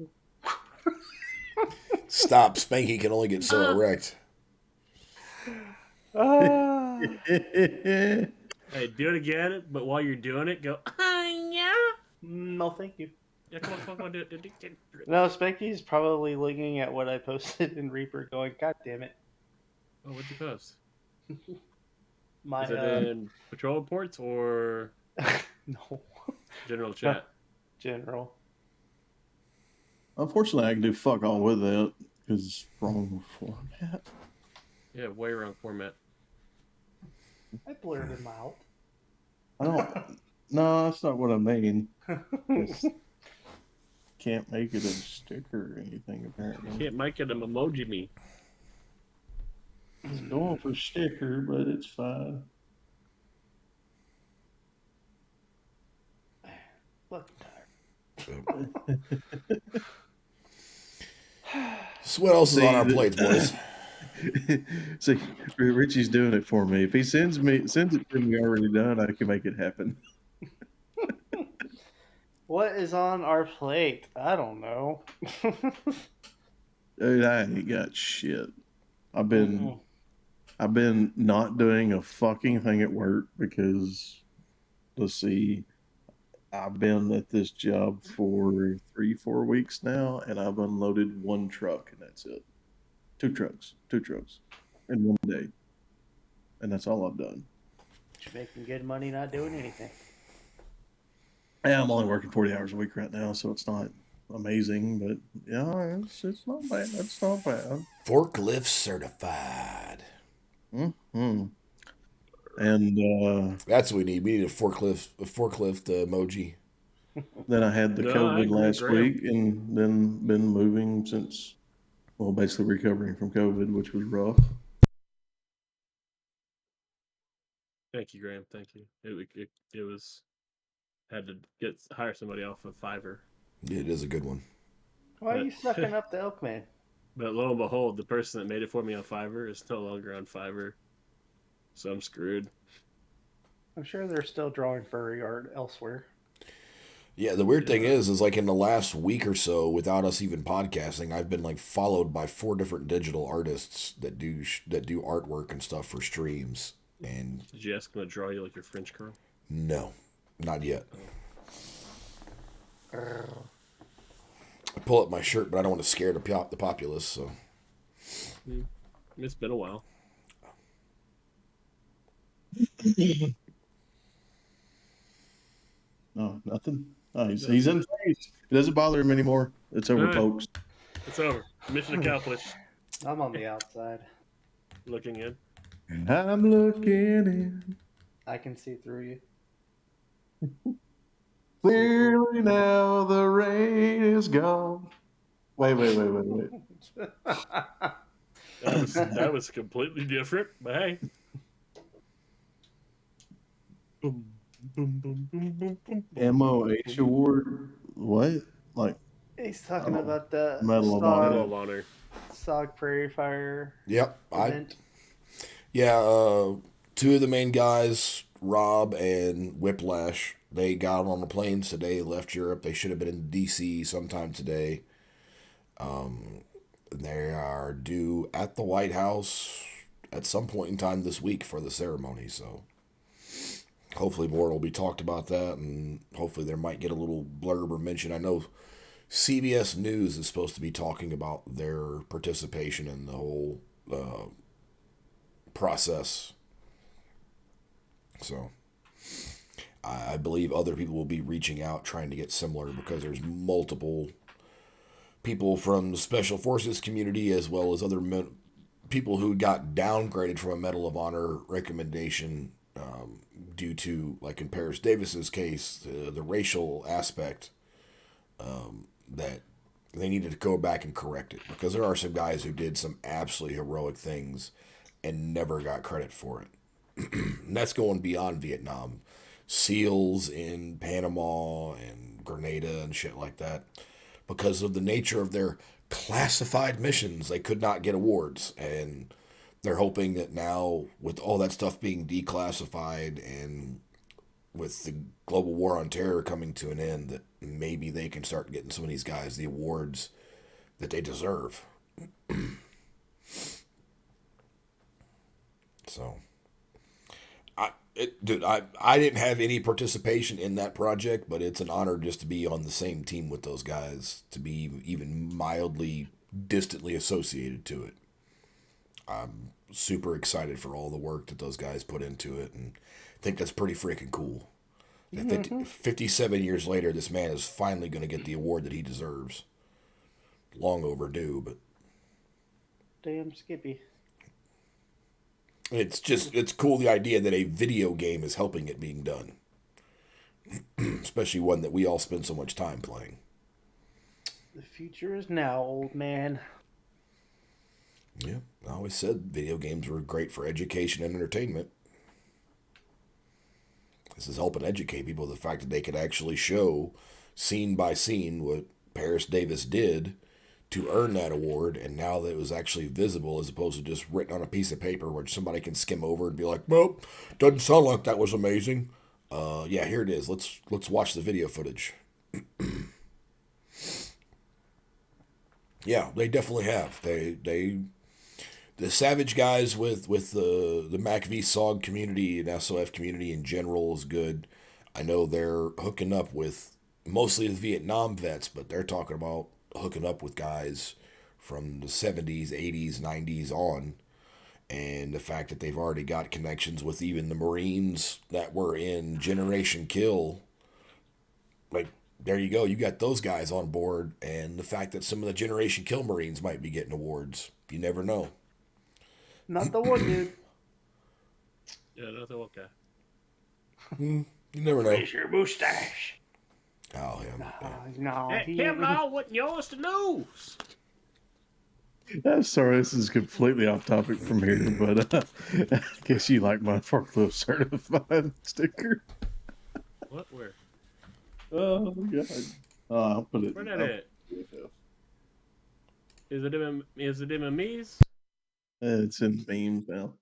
Stop. Spanky can only get so erect. Ah. Hey, do it again, but while you're doing it, go, yeah. No, thank you. Yeah, come on, do it. No, Spanky's probably looking at what I posted in Reaper going, God damn it. Oh, what'd you post? My, Is it in patrol reports or no. general chat? General. Unfortunately, I can do fuck all with that because it's wrong format. Yeah, way wrong format. I blurred him out. I don't. No, that's not what I mean. Just can't make it a sticker or anything apparently. Can't make it an emoji me. It's going for sticker, but it's fine. Look, So what else is on our plates, boys? See, Richie's doing it for me. If he sends it to me already done, I can make it happen. what is on our plate? I don't know. Dude, I ain't got shit. I've been not doing a fucking thing at work because, let's see, I've been at this job for 3-4 weeks now, and I've unloaded one truck, and that's it. Two trucks in one day, and that's all I've done. You're making good money not doing anything. Yeah, I'm only working 40 hours a week right now, so it's not amazing, but yeah, it's not bad. It's not bad. Forklift certified. Mm-hmm. And That's what we need. We need a forklift emoji. then I had the No, I COVID agree, last Graham. week, and then been moving since, well, basically recovering from COVID, which was rough. Thank you, Graham. Thank you. It was had to hire somebody off of Fiverr. Yeah, it is a good one. Why are you sucking up the elk man? But lo and behold, the person that made it for me on Fiverr is no longer on Fiverr, so I'm screwed. I'm sure they're still drawing furry art elsewhere. Yeah, the weird thing is like in the last week or so, without us even podcasting, I've been like followed by 4 different digital artists that do artwork and stuff for streams. And Did you ask them to draw you like your French girl? no, not yet. I pull up my shirt, but I don't want to scare the populace. So It's been a while. No, nothing. Oh, he's in phase. It doesn't bother him anymore. It's over, All right. folks. It's over. Mission accomplished. I'm on the outside. Looking in. I'm looking in. I can see through you. Clearly now the rain is gone. Wait. That was completely different, but hey. Boom, boom, boom, boom, boom, boom, boom, MOH award. What? Like He's talking about the Medal of Honor. Medal of Honor. Sog Prairie Fire yep, event. 2 of the main guys, Rob and Whiplash, they got on the planes today, left Europe. They should have been in DC sometime today. They are due at the White House at some point in time this week for the ceremony. So hopefully more will be talked about that, and hopefully there might get a little blurb or mention. I know CBS News is supposed to be talking about their participation in the whole process. So I believe other people will be reaching out trying to get similar, because there's multiple people from the Special Forces community as well as other people who got downgraded from a Medal of Honor recommendation due to, like in Paris Davis's case, the racial aspect that They needed to go back and correct it because there are some guys who did some absolutely heroic things and never got credit for it. And that's going beyond Vietnam. SEALs in Panama and Grenada and shit like that. Because of the nature of their classified missions, they could not get awards. And they're hoping that now, with all that stuff being declassified and with the global war on terror coming to an end, that maybe they can start getting some of these guys the awards that they deserve. So, I didn't have any participation in that project, but it's an honor just to be on the same team with those guys, to be even mildly, distantly associated to it. I'm super excited for all the work that those guys put into it, and I think that's pretty freaking cool. That 57 years later, this man is finally going to get the award that he deserves. Long overdue, but Damn Skippy. it's cool, the idea that a video game is helping it being done. Especially one that we all spend so much time playing. The future is now, old man. Yeah, I always said video games were great for education and entertainment. This is helping educate people, the fact that they could actually show scene by scene what Paris Davis did to earn that award, and now that it was actually visible as opposed to just written on a piece of paper where somebody can skim over and be like, well, doesn't sound like that was amazing. Yeah, here it is. Let's watch the video footage. Yeah, they definitely have. The Savage guys with the MacV SOG community and SOF community in general is good. I know they're hooking up with mostly the Vietnam vets, but they're talking about hooking up with guys from the 70s, 80s, 90s on. And the fact that they've already got connections with even the Marines that were in Generation Kill. Like, there you go. You got those guys on board. And the fact that some of the Generation Kill Marines might be getting awards. You never know. Not the one dude. Yeah, not the one guy. You never know. Raise your mustache. Oh, him. No, Hey, he him now, what yours to lose? I'm sorry, this is completely off topic from here, but I guess you like my forklift certified sticker. What? Where? Oh, God. I'll put it. Where that at? Is it in my me's? It's in memes now.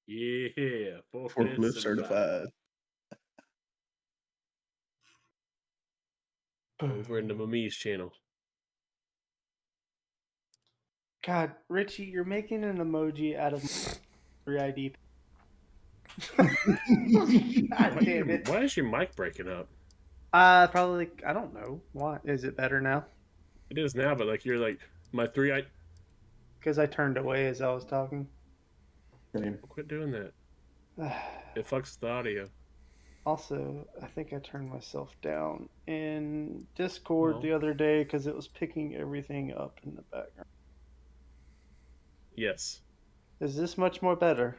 Yeah, Forklift certified. Over in the Mami's channel. God, Richie, you're making an emoji out of my ID. God damn it. Why is your mic breaking up? Probably, I don't know. Why? Is it better now? It is now, but like you're like my three. Because I turned away as I was talking. Quit doing that. It fucks the audio. Also, I think I turned myself down in Discord Oh. the other day because it was picking everything up in the background. Yes. Is this much more better?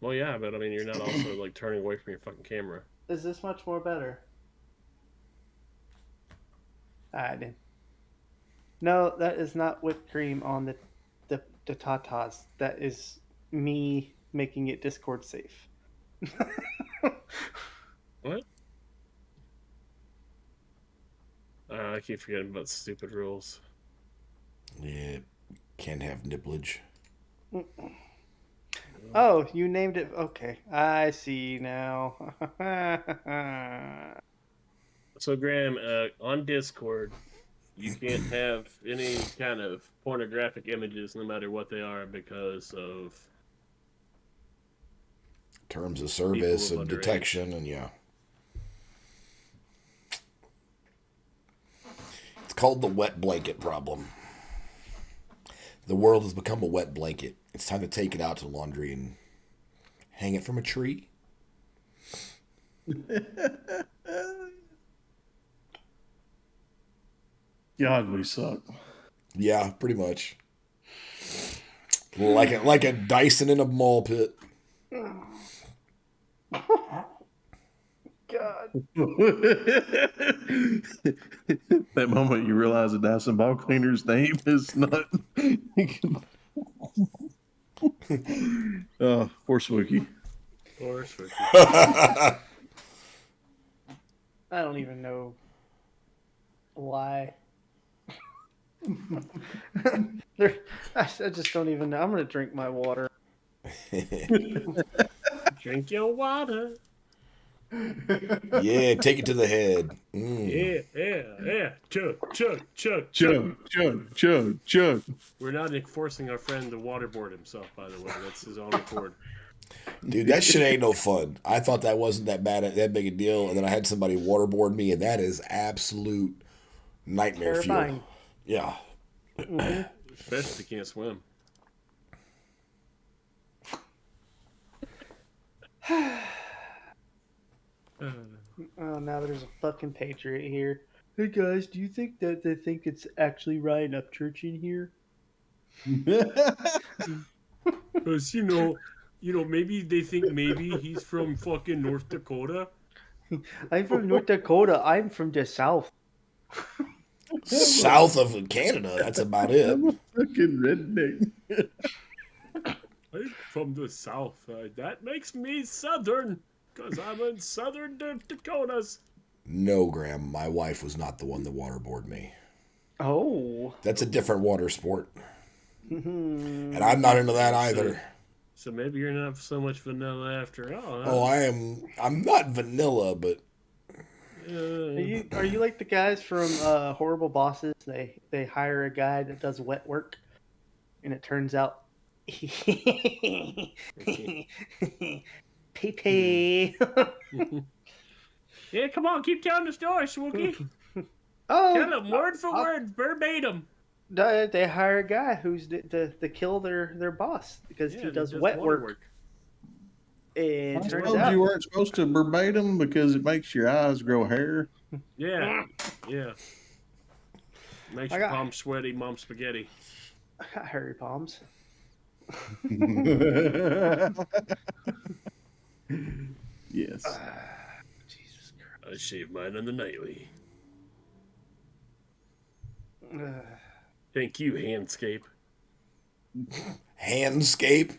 Well, yeah, but I mean, you're not also like turning away from your fucking camera. Is this much more better? I didn't. No, that is not whipped cream on the tatas. That is me making it Discord safe. What? I keep forgetting about stupid rules. Yeah, can't have nipplage. Oh, you named it. Okay, I see now. So, Graham, on Discord, you can't have any kind of pornographic images, no matter what they are, because of Terms of service People and of underage. detection, and yeah. It's called the wet blanket problem. The world has become a wet blanket. It's time to take it out to the laundry and hang it from a tree. God, we suck. Yeah, pretty much. Like a Dyson in a mall pit. God God. That moment you realize the Dyson ball cleaner's name is not. Oh, poor Swookie. Or Swookie. I don't even know why. I just don't even know. I'm gonna drink my water. Drink your water. Yeah, take it to the head. Yeah. Chug. Chug. We're not forcing our friend to waterboard himself, by the way. That's his own accord. Dude, that shit ain't no fun. I thought that wasn't that big a deal, and then I had somebody waterboard me, and that is absolute nightmare Terrifying. fuel. Yeah. Especially if you can't swim. Oh, now there's a fucking patriot here. Hey guys, do you think that they think it's actually Ryan Upchurch in here? Because, maybe they think maybe he's from fucking North Dakota. I'm from North Dakota. I'm from the South. South of Canada, that's about it. I'm a fucking redneck. I'm from the South. That makes me Southern. Because I'm in Southern Dakotas. No, Graham, my wife was not the one that waterboarded me. Oh. That's a different water sport. And I'm not into that either. So maybe you're not so much vanilla after all. Huh? Oh, I'm not vanilla, but Are you like the guys from Horrible Bosses? They hire a guy that does wet work, and it turns out pee. Yeah, come on, keep telling the story, Swookie. Tell them word for word, verbatim. They hire a guy who's to kill their boss because he does wet work. And I turns told out you weren't supposed to verbatim because it makes your eyes grow hair. Yeah. Makes your palms sweaty, mom spaghetti. I got hairy palms. Yes. Jesus I shave mine on the nightly. Christ. Thank you, Handscape. Handscape?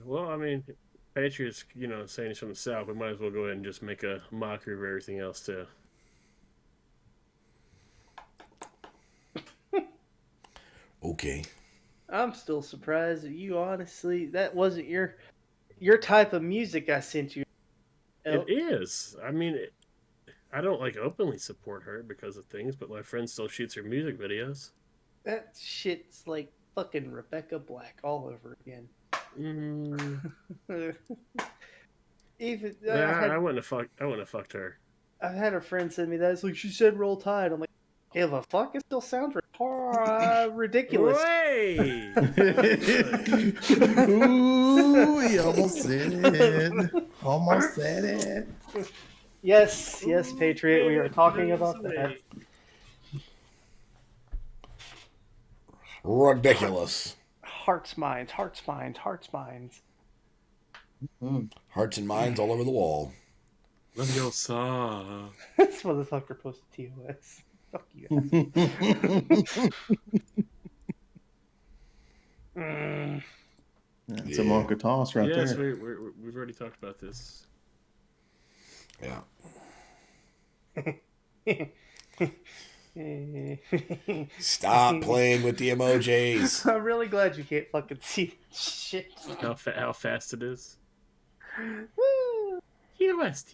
Well, I mean, Patriots, saying he's from the South, we might as well go ahead and just make a mockery of everything else, too. Okay. I'm still surprised that you honestly that wasn't your type of music I sent you. It is. I mean, I don't openly support her because of things, but my friend still shoots her music videos. That shit's like fucking Rebecca Black all over again. Even I wouldn't have fucked her. I've had a friend send me that. It's like she said "Roll Tide." I'm like, give a fuck. It still sounds ridiculous. Hey! Ooh, he almost said it. Almost said it. Yes, Patriot. We are talking about that. Ridiculous. Hearts, minds. Hearts and minds all over the wall. Leviosa. This motherfucker posted TOS. Fuck you. It's a monk of toss right yes, there. we've already talked about this. Yeah. Stop playing with the emojis. I'm really glad you can't fucking see shit. How fast it is. TOS.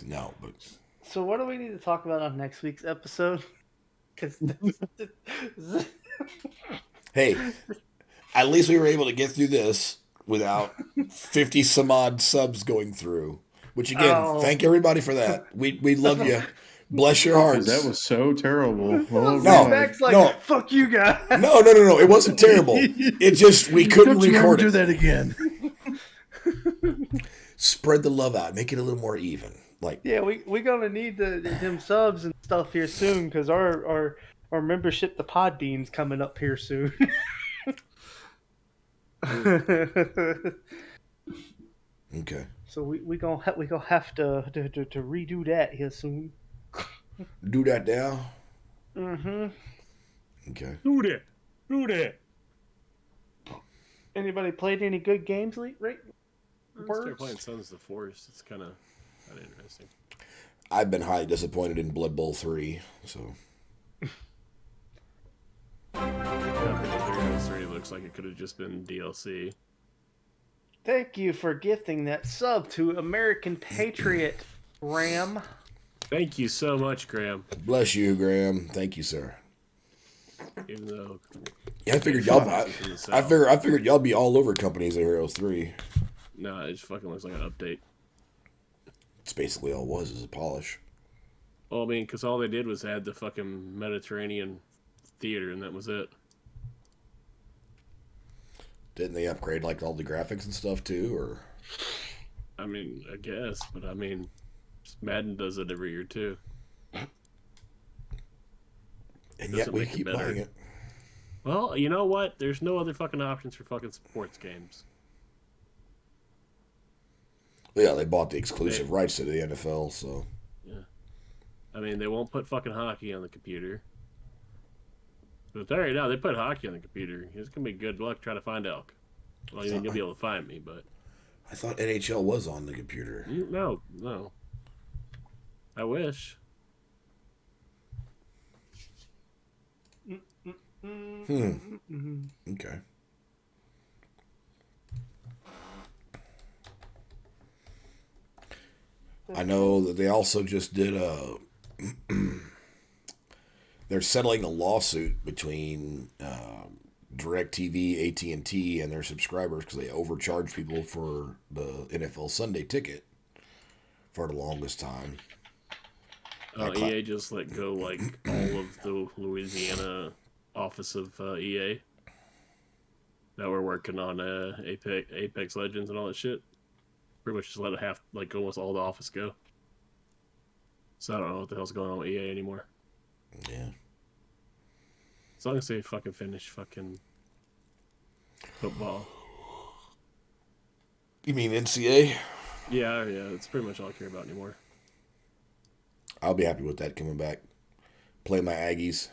No, but So what do we need to talk about on next week's episode? Because hey, at least we were able to get through this without 50 some odd subs going through. Which again, thank everybody for that. We love you. Bless your hearts. That was so terrible. Oh, No, Mac's like, no. fuck you guys. No. It wasn't terrible. It just we couldn't Don't you ever record do it. that again. Spread the love out. Make it a little more even. Like Yeah, we gonna need them subs and stuff here soon because our Our membership to Podbean's coming up here soon. Okay. So we gonna have to redo that here soon. Do that now. Mm-hmm. Okay. Do that. Do that. Anybody played any good games right? I started playing Sons of the Forest. It's kind of interesting. I've been highly disappointed in Blood Bowl 3, so. Yeah, 3 looks like it could have just been DLC. Thank you for gifting that sub to American Patriot, Ram. Thank you so much, Graham. Bless you, Graham. Thank you, sir. Even though Yeah, I figured y'all be all over Companies of Heroes 3. no, it just fucking looks like an update. It's basically all it was is a polish. Well, I mean, because all they did was add the fucking Mediterranean theater, and that was it. Didn't they upgrade like all the graphics and stuff too, or? I mean, I guess, but I mean, Madden does it every year too. And yet we keep buying it. Well, you know what? There's no other fucking options for fucking sports games. Well, yeah, they bought the exclusive rights to the NFL, so. Yeah. I mean, they won't put fucking hockey on the computer. But I'll tell you right now, they put hockey on the computer. It's gonna be good luck trying to find elk. Well, you ain't gonna be able to find me, but. I thought NHL was on the computer. No. I wish. Okay. I know that they also just did a. They're settling a lawsuit between DirecTV, AT&T, and their subscribers because they overcharged people for the NFL Sunday ticket for the longest time. EA just let go like all of the Louisiana office of EA that were working on Apex Legends and all that shit. Pretty much just let it like almost all the office go. So I don't know what the hell's going on with EA anymore. Yeah. As long as they fucking finish fucking football. You mean NCA? Yeah, that's pretty much all I care about anymore. I'll be happy with that coming back. Play my Aggies.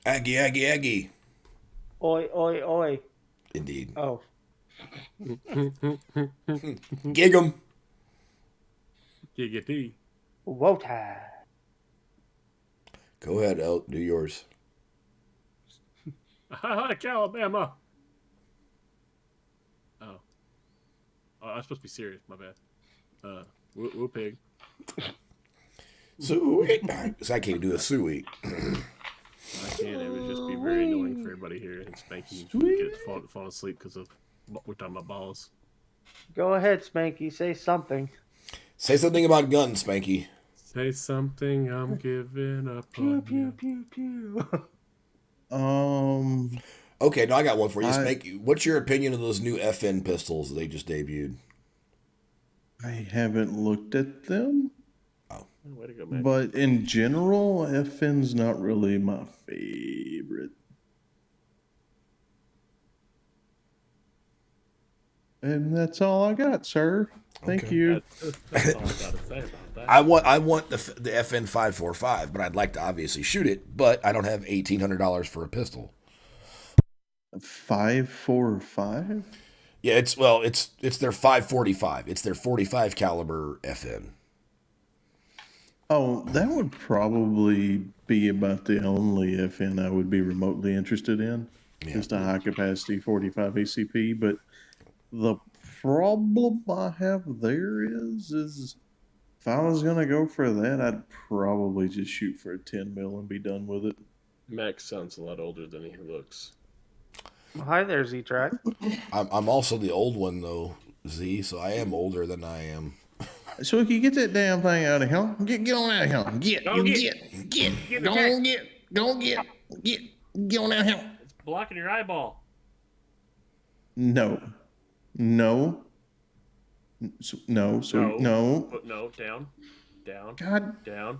Aggie, Aggie, Aggie. Oi, oi, oi. Indeed. Oh. Gig 'em. Giggity. Wota. Go ahead, Elk. Do yours. I like Alabama. Oh, I was supposed to be serious. My bad. Woo pig. Suey. So I can't do a suey. I can't. It would just be very annoying for everybody here. And Spanky get fall asleep because of we're talking about balls. Go ahead, Spanky. Say something. Say something about guns, Spanky. Say something. I'm giving up Pew, on pew, you. pew, pew. Okay, now I got one for you, Spanky. What's your opinion of those new FN pistols that they just debuted? I haven't looked at them. Way to go, man. But in general, FN's not really my favorite. And that's all I got, sir. Thank you. That's all I gotta say about that. I want the FN 545, but I'd like to obviously shoot it, but I don't have $1,800 for a pistol. 545? Yeah, it's their 545. It's their 45 caliber FN. Oh, that would probably be about the only FN I would be remotely interested in. Yeah. Just a high capacity 45 ACP. But the problem I have there is if I was going to go for that, I'd probably just shoot for a 10 mil and be done with it. Max sounds a lot older than he looks. Well, hi there, Z-Track. I'm also the old one though, Z. So I am older than I am. So if you get that damn thing out of here, get on out of here. Get on out of here. It's blocking your eyeball. No. No. No. No, down. God. Down.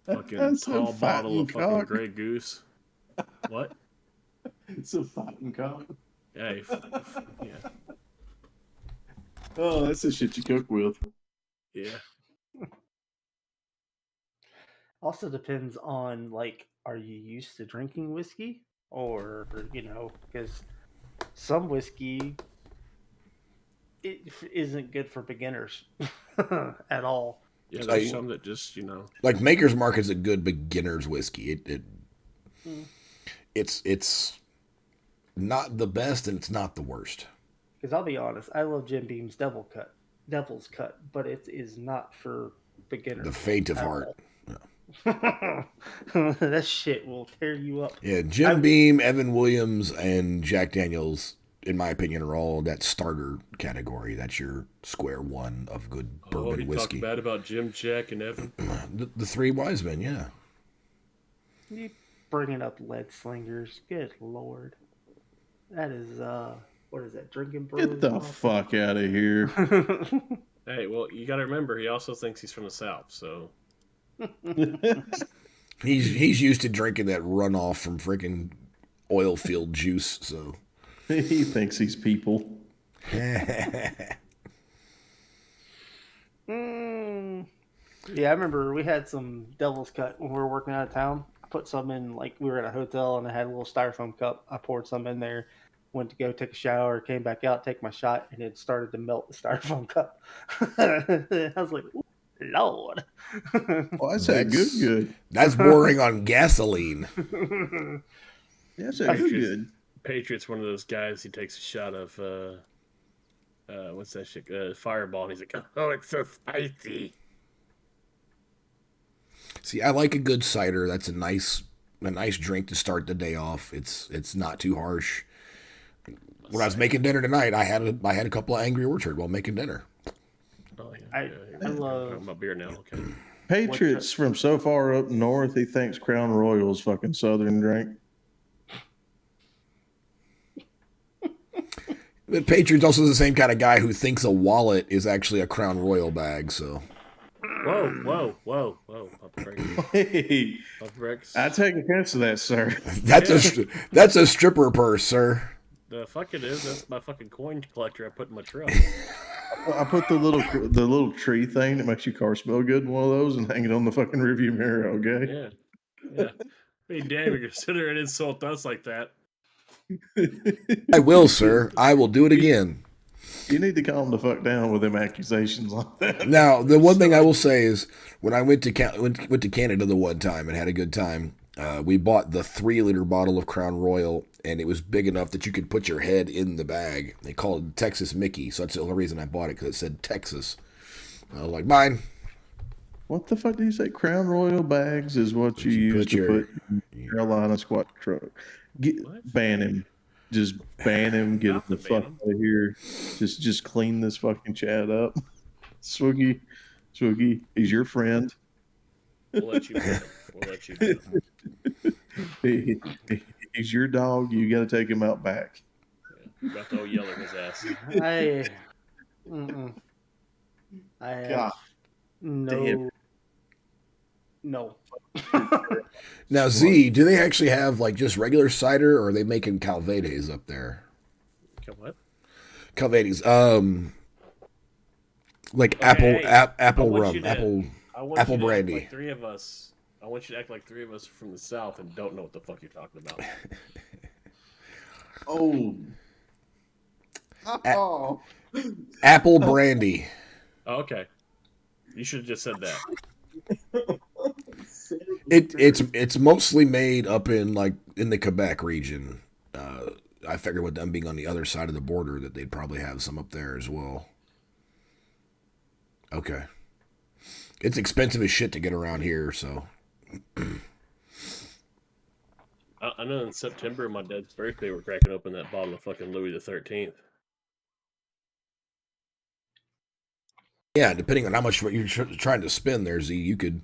Fucking That's a tall bottle fighting of fucking cock. Grey Goose. What? It's a fighting cock. Hey, yeah, Oh, that's the shit you cook with. yeah. Also depends on like, are you used to drinking whiskey, or because some whiskey isn't good for beginners at all. Yeah, there's Like, some that just, like Maker's Mark is a good beginner's whiskey. It's not the best and it's not the worst. Because I'll be honest, I love Jim Beam's Devil's Cut, but it is not for beginners. The faint of at heart. all. That shit will tear you up. Yeah, Jim Beam, Evan Williams, and Jack Daniels, in my opinion, are all that starter category. That's your square one of good bourbon he whiskey. talked bad about Jim, Jack, and Evan. The three wise men, yeah. You bringing up lead slingers? Good lord, that is what is that? Drinking bros? Get the fuck out of here. Hey, well, you got to remember, he also thinks he's from the South, so. He's used to drinking that runoff from freaking oil field juice, so. He thinks he's people. Yeah, I remember we had some Devil's Cut when we were working out of town. I put some in, like, we were at a hotel and I had a little styrofoam cup. I poured some in there, went to go take a shower, came back out, take my shot, and it started to melt the styrofoam cup. I was like, ooh, Lord. Oh, I say good. That's bordering on gasoline. Yeah, I say good. Patriot's one of those guys, he takes a shot of, what's that shit? Fireball, and he's like, oh, it's so spicy. See, I like a good cider. That's a nice drink to start the day off. It's not too harsh. When I was making dinner tonight, I had a couple of Angry Orchard while making dinner. Oh, yeah. I love... I'm about beer now, okay. Patriots from so far up north, he thinks Crown Royal's fucking southern drink. But Patriots also the same kind of guy who thinks a wallet is actually a Crown Royal bag, so. Whoa. Pop brakes. Hey, Pop brakes. I take offense to that, sir. That's a stripper purse, sir. The fuck it is. That's my fucking coin collector I put in my truck. I put the little tree thing that makes your car smell good in one of those and hang it on the fucking rearview mirror, okay? Yeah. Hey, damn, you're sitting there and insult us like that. I will, sir. I will do it again. You need to calm the fuck down with them accusations like that. Now, the one thing I will say is when I went to Canada the one time and had a good time, we bought the 3-liter bottle of Crown Royal, and it was big enough that you could put your head in the bag. They called it Texas Mickey, so that's the only reason I bought it, because it said Texas. I was like, mine. What the fuck do you say? Crown Royal bags is what you use to put in your Carolina squat truck. Ban him. Just ban him. Get him the fuck out of here. Just clean this fucking chat up. Swoogie, he's your friend. We'll let you know. He's your dog. You got to take him out back. Yeah, about to yell at his ass. I have God. no. Now, Z, do they actually have like just regular cider, or are they making Calvados up there? What? Calvados, like Okay, apple rum, apple brandy. Like three of us. I want you to act like three of us are from the South and don't know what the fuck you're talking about. Apple brandy. Oh, okay. You should have just said that. It's mostly made up in the Quebec region. I figured with them being on the other side of the border that they'd probably have some up there as well. Okay. It's expensive as shit to get around here, so. I know in September, my dad's birthday, we're cracking open that bottle of fucking Louis the 13th. Yeah, depending on how much you're trying to spend there, Z, you could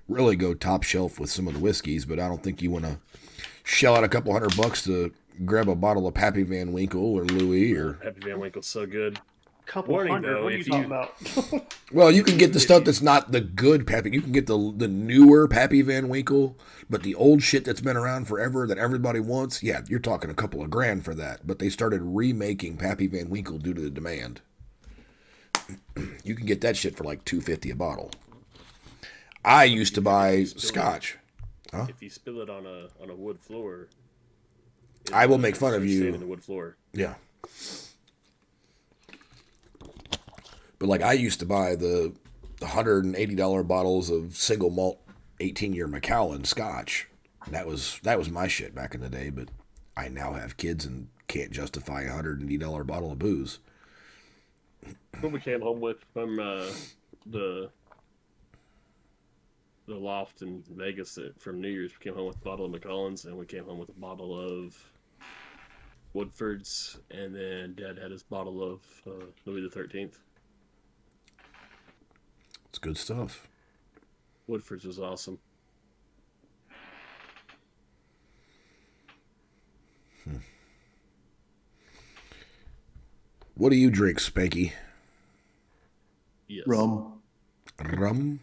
really go top shelf with some of the whiskeys, but I don't think you want to shell out a couple $100 to grab a bottle of Pappy Van Winkle or Louis or. Pappy Van Winkle's so good. couple Warning, hundred. though, What are you if talking you- about? Well, you can get the If stuff you- that's not the good Pappy. You can get the newer Pappy Van Winkle, but the old shit that's been around forever that everybody wants, yeah, you're talking a couple of grand for that. But they started remaking Pappy Van Winkle due to the demand. You can get that shit for like $2.50 a bottle. I used to buy Scotch. If you spill it on a wood floor, I will make fun of starts you. staying in the wood floor. Yeah. But like I used to buy the $180 bottles of single malt 18-year Macallan Scotch. That was my shit back in the day, but I now have kids and can't justify a $180 bottle of booze. What we came home with from the loft in Vegas from New Year's, we came home with a bottle of Macallan's, and we came home with a bottle of Woodford's, and then Dad had his bottle of Louis the 13th. It's good stuff. Woodford's was awesome. What do you drink, Spanky? Yes. Rum. Rum?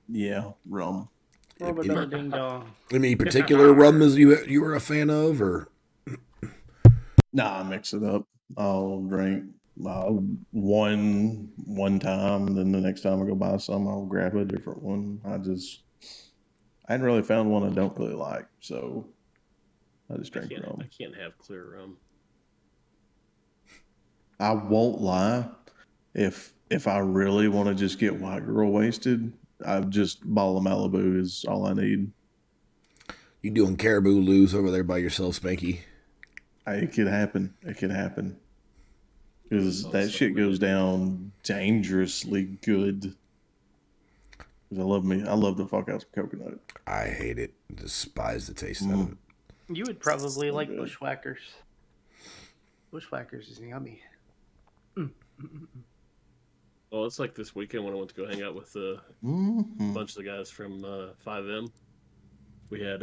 Yeah, rum. Ding dong. Any particular rum is you were a fan of, or Nah, I mix it up. I'll drink one time, then the next time I go buy some, I'll grab a different one. I hadn't really found one I don't really like, so I just drink rum. I can't have clear rum. I won't lie. If I really want to just get white girl wasted, I just bottle of Malibu is all I need. you doing Caribou Lou's over there by yourself, Spanky? It could happen. It could happen. Because Sounds that so shit goes weird. down dangerously good. 'Cause I love the fuck out some coconut. I hate it. Despise the taste of it. You would probably So like good. Bushwhackers. Bushwhackers is yummy. Well, it's like this weekend when I went to go hang out with a Mhm. bunch of the guys from 5M. We had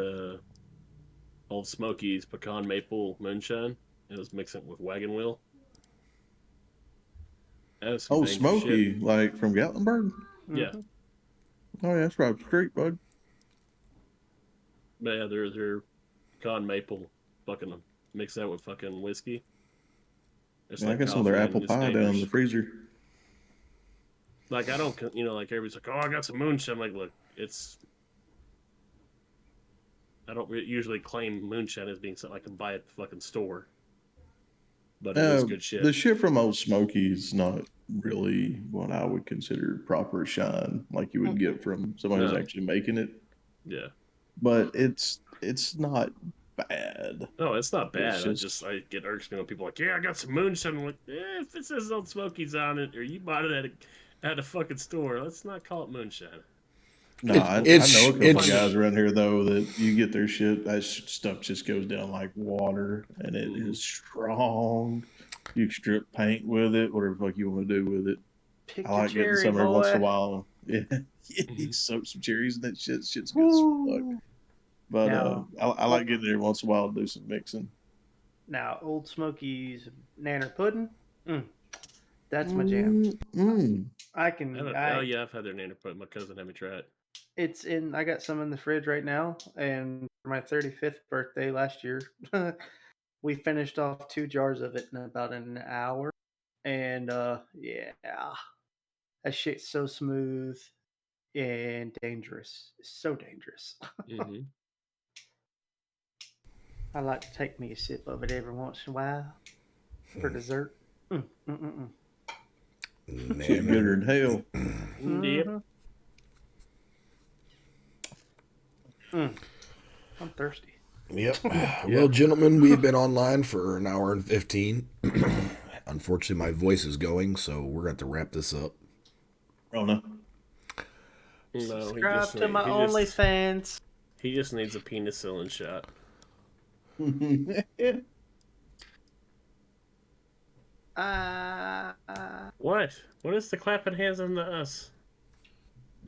Old Smoky's pecan maple moonshine. It was mixing with wagon wheel. That was some Oh, dangerous Smoky, shit. like from Gatlinburg? Yeah, Mhm. Oh, yeah, that's right up the street, bud. but yeah, they're pecan maple. Fucking mix that with fucking whiskey. It's Yeah, I like got some of their coffee, apple and it's pie down in dangerous. the freezer. Like I don't, like everybody's like, oh, I got some moonshine. I'm like, look, I don't usually claim moonshine as being something I can buy at the fucking store, but it is good shit. The shit from Old Smoky is not really what I would consider proper shine, like you would get from somebody who's No. actually making it. Yeah. But it's not bad. No, it's not bad. It's I get irks when people are like, yeah, I got some moonshine. I'm like, if it says Old Smoky's on it, or you bought it at a fucking store, let's not call it moonshine. No, I know a couple it's- guys around here though that you get their shit. That stuff just goes down like water, and it is strong. You can strip paint with it, whatever the fuck you want to do with it. Pick I a like getting cherry, some every once in a boy. while. Yeah, you soak some cherries and that shit. Shit's good as fuck. Woo. But Now- I like getting it every once in a while to do some mixing. Now, Old Smoky's nanner pudding. That's my jam. I can. Oh yeah, I've had their nanner pudding. My cousin had me try it. It's in. I got some in the fridge right now, and for my 35th birthday last year, we finished off 2 jars of it in about an hour, and yeah, that shit's so smooth and dangerous. It's so dangerous. Mm-hmm. I like to take me a sip of it every once in a while for dessert. Shit gooder than hell. Yep. I'm thirsty. Yep. Well, gentlemen, we've been online for an hour and 15. Unfortunately, my voice is going, so we're going to have to wrap this up. Rona. No, Subscribe to my OnlyFans. He just needs a penicillin shot. What? What is the clapping hands on the us?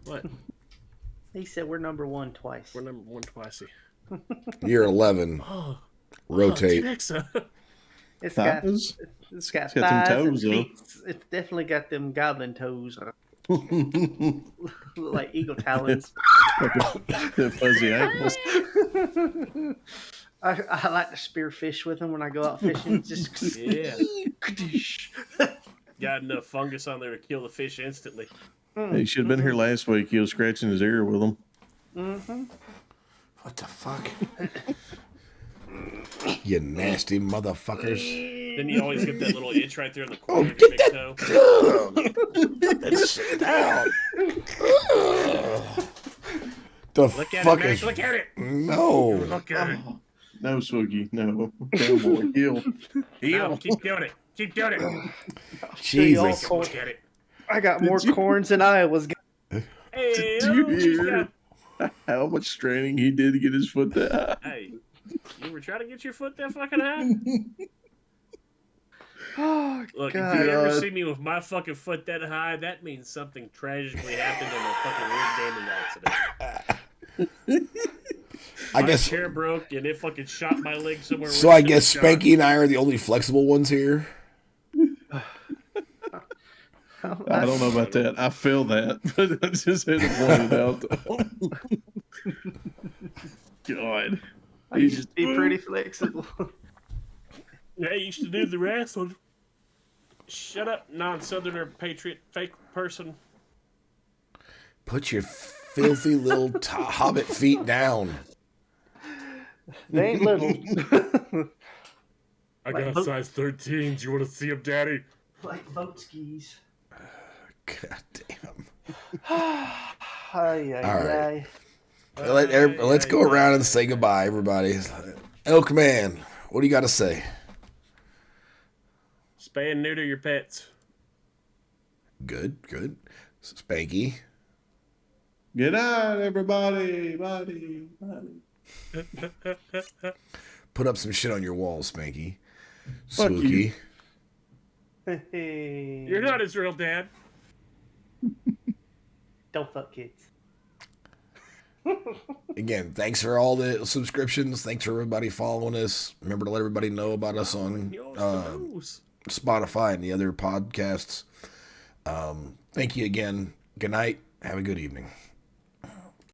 What? He said we're number 1 twice. We're number 1 twice. Year 11. Oh, Rotate. Duex. It's got Thighs? it's got It's got them thighs and toes, though. feet. It's definitely got them goblin toes, look like eagle talons. The fuzzy ankles. I like to spear fish with them when I go out fishing. Just Yeah. Got enough fungus on there to kill the fish instantly. He should have been here last week. He was scratching his ear with them. Mm-hmm. What the fuck? You nasty motherfuckers. Then you always get that little itch right there in the corner of your big toe. Get that shit out. The Look at fuck it, Max. is... Look at it. No. Look at it. No, Swoogie. No. Cowboy. Heel. No, keep doing it. Keep doing it. Jesus. Look at it. I got more corns than Iowa's got. Hey, Did you hear how much straining he did to get his foot that high? Hey, you ever try to get your foot that fucking high? Oh, Look, God. if you ever see me with my fucking foot that high, that means something tragically happened in a fucking weird gaming accident. I My guess... chair broke and it fucking shot my leg somewhere. So where I it guess shouldn't Spanky and I are the only flexible ones here. I don't know about that. I feel that, but I just had to point it out. God. I used to be pretty flexible. shot. Yeah, you used to do the wrestling. Shut up, non-southerner patriot fake person. Put your filthy little hobbit feet down. They ain't little. I Like got boat- size 13s. You want to see them, Daddy? Like boat skis. God damn. Ay, ay, All right. ay. Let's go around and say goodbye, everybody. Elk Man, what do you got to say? Spay and neuter your pets. Good. Spanky. Good night, everybody. Buddy. Put up some shit on your wall, Spanky. Fuck Swooky. you. Hey. You're not his real dad. Don't fuck kids. Again, thanks for all the subscriptions. Thanks for everybody following us. Remember to let everybody know about us on Spotify and the other podcasts. Thank you again. Good night. Have a good evening.